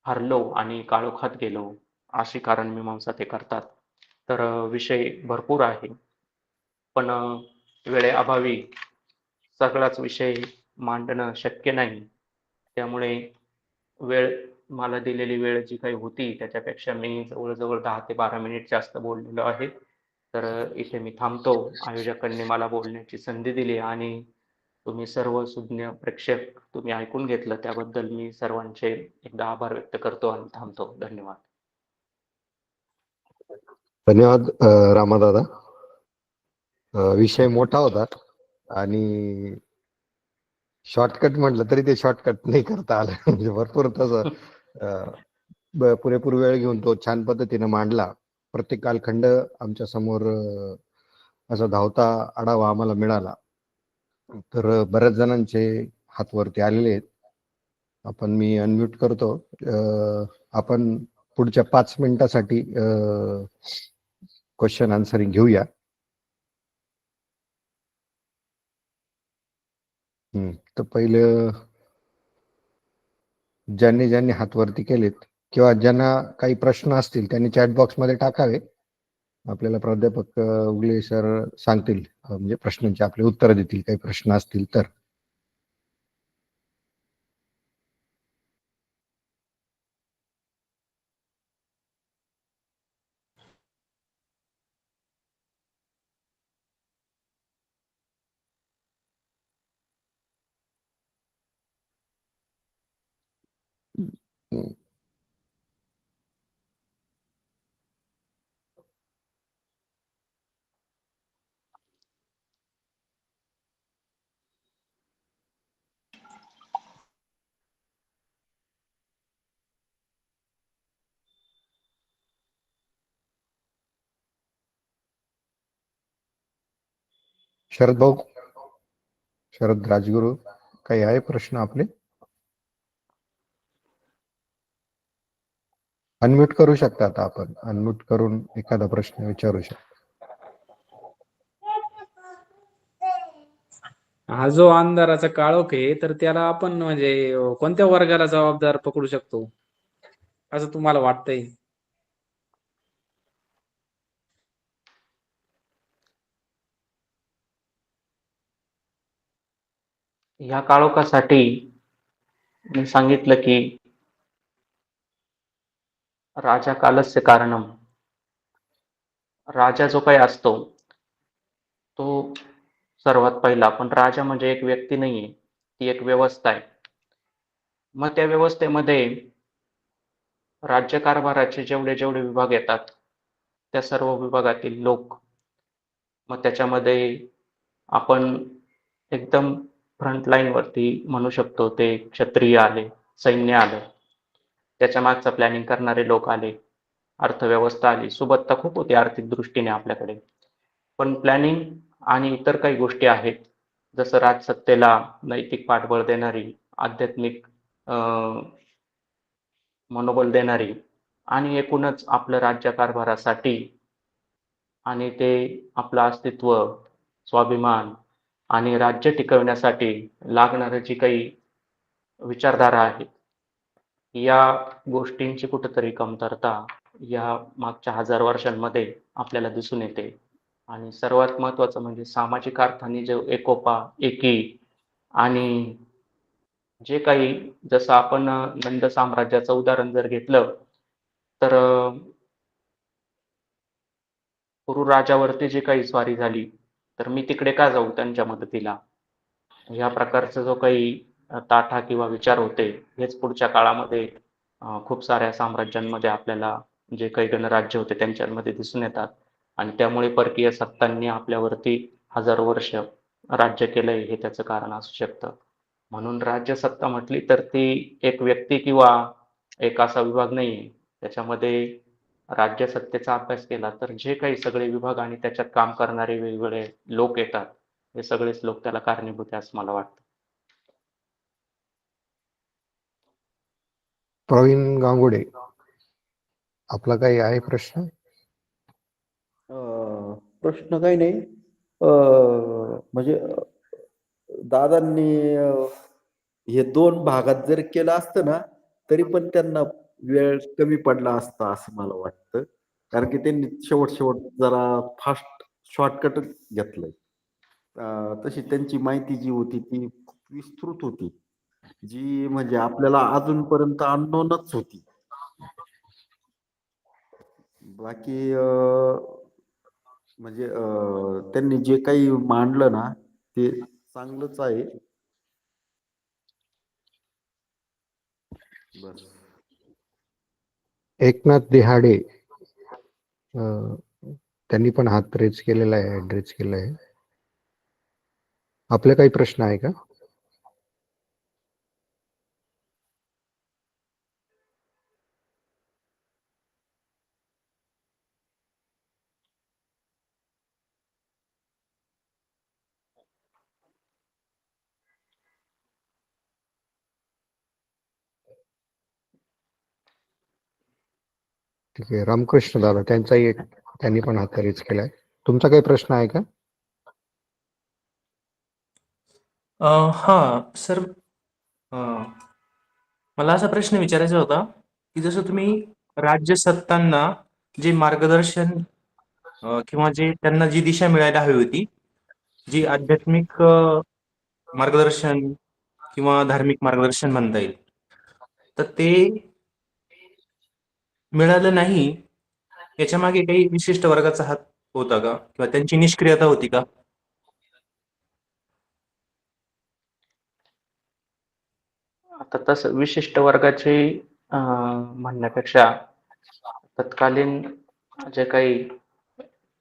हरलो आणि काळोखात गेलो, अशी कारण मीमांसा ते करतात. तर विषय भरपूर आहे, पण वेळेअभावी सगळाच विषय मांडणं शक्य नाही. त्यामुळे वेळ मला दिलेली वेळ जी काही होती त्याच्यापेक्षा मी जवळजवळ 10 ते 12 मिनिट जास्त बोललेलो आहे. तर इथे मी थांबतो. आयोजकांनी मला बोलण्याची संधी दिली आणि तुम्ही सर्व सुज्ञ प्रेक्षक तुम्ही ऐकून घेतलं, त्याबद्दल मी सर्वांचे एकदा आभार व्यक्त करतो आणि थांबतो. धन्यवाद. धन्यवाद रामादादा. विषय मोठा होता आणि शॉर्टकट म्हटलं तरी ते शॉर्टकट नाही करता आलं. म्हणजे भरपूर तसं पुरेपूर वेळ घेऊन तो छान पद्धतीने मांडला. प्रत्येक कालखंड आमच्या समोर असा धावता आढावा आम्हाला मिळाला. तर बऱ्याच जणांचे हात वरती आलेले आहेत. आपण मी अनम्यूट करतो. आपण पुढच्या 5 मिनिटासाठी क्वेश्चन आन्सरिंग घेऊया. तर पहिले ज्यांनी हात वरती केलेत किंवा ज्यांना काही प्रश्न असतील त्यांनी चॅट बॉक्स मध्ये टाकावे. आपल्याला प्राध्यापक उगले सर सांगतील, म्हणजे प्रश्नांची आपले उत्तर देतील काही प्रश्न असतील तर. शरद भाऊ, शरद राजगुरू, काही आहे प्रश्न आपले? अनम्यूट करू शकता. आता आपण अनम्यूट करून एखादा प्रश्न विचारू शकता. हा जो अंधाराचा काळोख आहे तर त्याला आपण म्हणजे कोणत्या वर्गाला जबाबदार पकडू शकतो असं तुम्हाला वाटतंय? ह्या काळोखासाठी मी सांगितलं की राजा कालस्य कारणम. राजा जो काही असतो तो सर्वात पहिला, पण राजा म्हणजे एक व्यक्ती नाहीये, ती एक व्यवस्था आहे. मग त्या व्यवस्थेमध्ये राज्यकारभाराचे जेवढे जेवढे विभाग येतात त्या सर्व विभागातील लोक, मग त्याच्यामध्ये आपण एकदम फ्रंटलाईन वरती म्हणू शकतो ते क्षत्रिय आले, सैन्य आलं, त्याच्या मागचं प्लॅनिंग करणारे लोक आले, अर्थव्यवस्था आली. सुबत्ता खूप होती आर्थिक दृष्टीने आपल्याकडे, पण प्लॅनिंग आणि इतर काही गोष्टी आहेत, जसं राजसत्तेला नैतिक पाठबळ देणारी, आध्यात्मिक मनोबल देणारी आणि एकूणच आपलं राज्यकारभारासाठी आणि ते आपलं अस्तित्व, स्वाभिमान आणि राज्य टिकवण्यासाठी लागणारं जी काही विचारधारा आहे, या गोष्टींची कुठेतरी कमतरता या मागच्या 1000 वर्षांमध्ये आपल्याला दिसून येते. आणि सर्वात महत्त्वाचं म्हणजे सामाजिक अर्थाने जो एकोपा, एकी आणि जे काही जसं आपण नंद साम्राज्याचं उदाहरण जर घेतलं, तर कुरू राजावरती जी काही स्वारी झाली, तर मी तिकडे का जाऊ त्यांच्या मदतीला? या प्रकारचा जो काही ताठा किंवा विचार होते, हेच पुढच्या काळामध्ये खूप साऱ्या साम्राज्यांमध्ये आपल्याला जे काही गणराज्य होते त्यांच्यामध्ये दिसून येतात आणि त्यामुळे परकीय सत्तांनी आपल्यावरती हजारो वर्ष राज्य केलंय हे त्याचं कारण असू शकतं. म्हणून राज्यसत्ता म्हटली तर ती एक व्यक्ती किंवा एक असा विभाग नाहीये. त्याच्यामध्ये राज्यसत्तेचा अभ्यास केला तर जे काही सगळे विभाग आणि त्याच्यात काम करणारे वेगवेगळे लोक येतात, हे सगळेच लोक त्याला कारणीभूत आहे असं मला वाटतं. प्रवीण गांगुडे, आपला काही आहे प्रश्न? प्रश्न काही नाही. म्हणजे दादांनी हे 2 भागात जर केलं असतं ना, तरी पण त्यांना वेळ कमी पडला असता असं मला वाटतं. कारण की त्यांनी शेवट जरा फास्ट शॉर्टकटच घेतलंय. तशी त्यांची माहिती जी होती ती खूप विस्तृत होती. जी म्हणजे आपल्याला अजूनपर्यंत अननोनच होती. बाकी म्हणजे त्यांनी जे काही मांडलं ना, ते चांगलंच आहे. बस. एकनाथ देहाडे, अं, त्यांनी पण हात रेज केलेला आहे, हँड रेज केला आहे. आपले काही प्रश्न आहे का? ठीक आहे. रामकृष्ण दादा, त्यांचाही एक, त्यांनी पण हात रेज केलाय. तुमचा काही प्रश्न आहे का? हा सर, मला असा प्रश्न विचारायचा होता की जसं तुम्ही राज्यसत्तांना जे मार्गदर्शन किंवा जे त्यांना जी दिशा मिळायला हवी होती, जी आध्यात्मिक मार्गदर्शन किंवा धार्मिक मार्गदर्शन म्हणता येईल, तर ते मिळालं नाही, याच्या मागे काही विशिष्ट वर्गाचा हात होता का किंवा त्यांची निष्क्रियता होती का? आता तसं विशिष्ट वर्गाची म्हणण्यापेक्षा तत्कालीन जे काही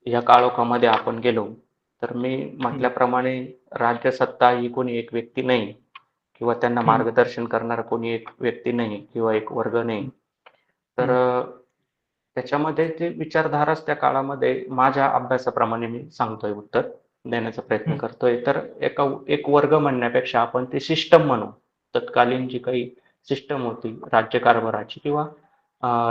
या काळोखामध्ये आपण गेलो, तर मी हम्म, म्हटल्याप्रमाणे राज्यसत्ता ही कोणी एक व्यक्ती नाही किंवा त्यांना हम्म, मार्गदर्शन करणारा कोणी एक व्यक्ती नाही किंवा एक वर्ग नाही. तर हम्म, त्याच्यामध्ये ते विचारधाराच त्या काळामध्ये माझ्या अभ्यासाप्रमाणे मी सांगतोय, उत्तर देण्याचा प्रयत्न हम्म, करतोय. तर एक वर्ग म्हणण्यापेक्षा आपण ते सिस्टम म्हणू. तत्कालीन जी काही सिस्टम होती राज्यकारभाराची किंवा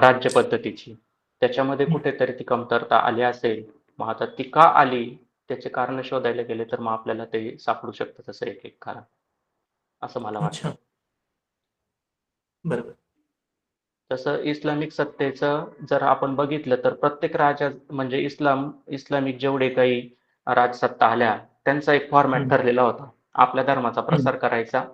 राज्य पद्धतीची, त्याच्यामध्ये हम्म. कुठेतरी ती कमतरता आली असेल. मग आता ती का आली त्याचे कारण शोधायला गेले तर मग आपल्याला ते सापडू शकतं तसं एक एक कारण, असं मला वाटतं. अच्छा, बरोबर. तसं इस्लामिक सत्तेचं जर आपण बघितलं तर प्रत्येक राजा म्हणजे इस्लामिक जेवढे काही राजसत्ता आल्या त्यांचा एक फॉर्मॅट हम्म, ठरलेला होता. आपल्या धर्माचा हम्म, प्रसार करायचा,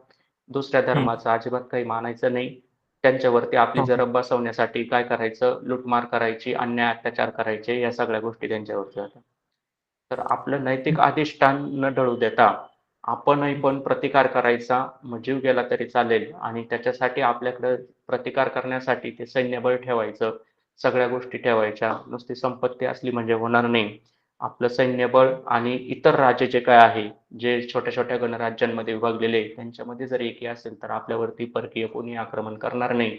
दुसऱ्या हम्म. धर्माचं अजिबात काही मानायचं नाही. त्यांच्यावरती आपली हा, हा. जरब बसवण्यासाठी काय करायचं, लूटमार करायची, अन्याय अत्याचार करायचे, या सगळ्या गोष्टी त्यांच्यावरती होत्या. तर आपलं नैतिक अधिष्ठान न ढळू देता आपणही पण प्रतिकार करायचा, मग जीव गेला तरी चालेल आणि त्याच्यासाठी आपल्याकडे प्रतिकार करण्यासाठी ते सैन्यबळ ठेवायचं, सगळ्या गोष्टी ठेवायच्या. नुसती संपत्ती असली म्हणजे होणार नाही. आपलं सैन्यबळ आणि इतर राज्य जे काय आहे, जे छोट्या-छोट्या गणराज्यांमध्ये विभागलेले, त्यांच्यामध्ये जर एकी असेल तर आपल्यावरती परकीय कोणी आक्रमण करणार नाही.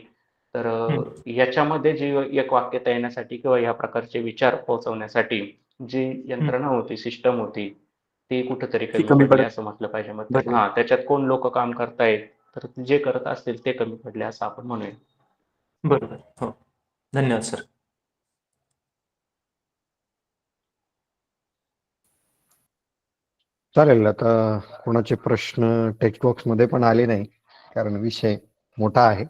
तर हम्म. याच्यामध्ये जी एक वाक्यता येण्यासाठी किंवा या प्रकारचे विचार पोहोचवण्यासाठी जी हम्म. यंत्रणा होती, सिस्टम होती, ती कुठेतरी ती कमी कमी पडली पडत असं म्हटलं पाहिजे. मग पडली. हां, त्याच्यात कोण लोक काम करतायत, तर जे करत असतील ते कमी पडले असं आपण म्हणूया. बरोबर. हो. धन्यवाद सर. चालेल. आता कोणाचे प्रश्न टेक्स्ट बॉक्स मध्ये पण आले नाही, कारण विषय मोठा आहे.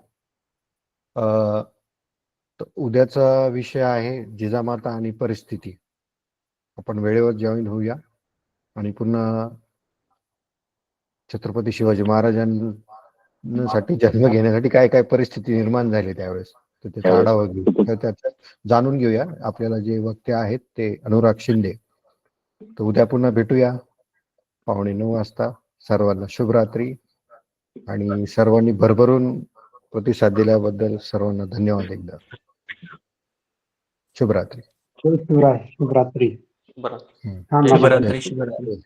तर उद्याचा विषय आहे जिजामाता आणि परिस्थिती. आपण वेळेवर जॉईन होऊया आणि पुन्हा छत्रपती शिवाजी महाराजांसाठी जन्म घेण्यासाठी काय काय परिस्थिती निर्माण झाली त्यावेळेस, तर त्याचा आढावा घेऊ. तर त्याचा जाणून घेऊया. आपल्याला जे वक्ते आहेत ते अनुराग शिंदे. तर उद्या पुन्हा भेटूया 9:15 वाजता. सर्वांना शुभरात्री आणि सर्वांनी भरभरून प्रतिसाद दिल्याबद्दल सर्वांना धन्यवाद एकदा. शुभरात्री. जय शिवराय. शुभरात्री. बरं. छान वाटलं. शुभरात्री. शुभरात्री.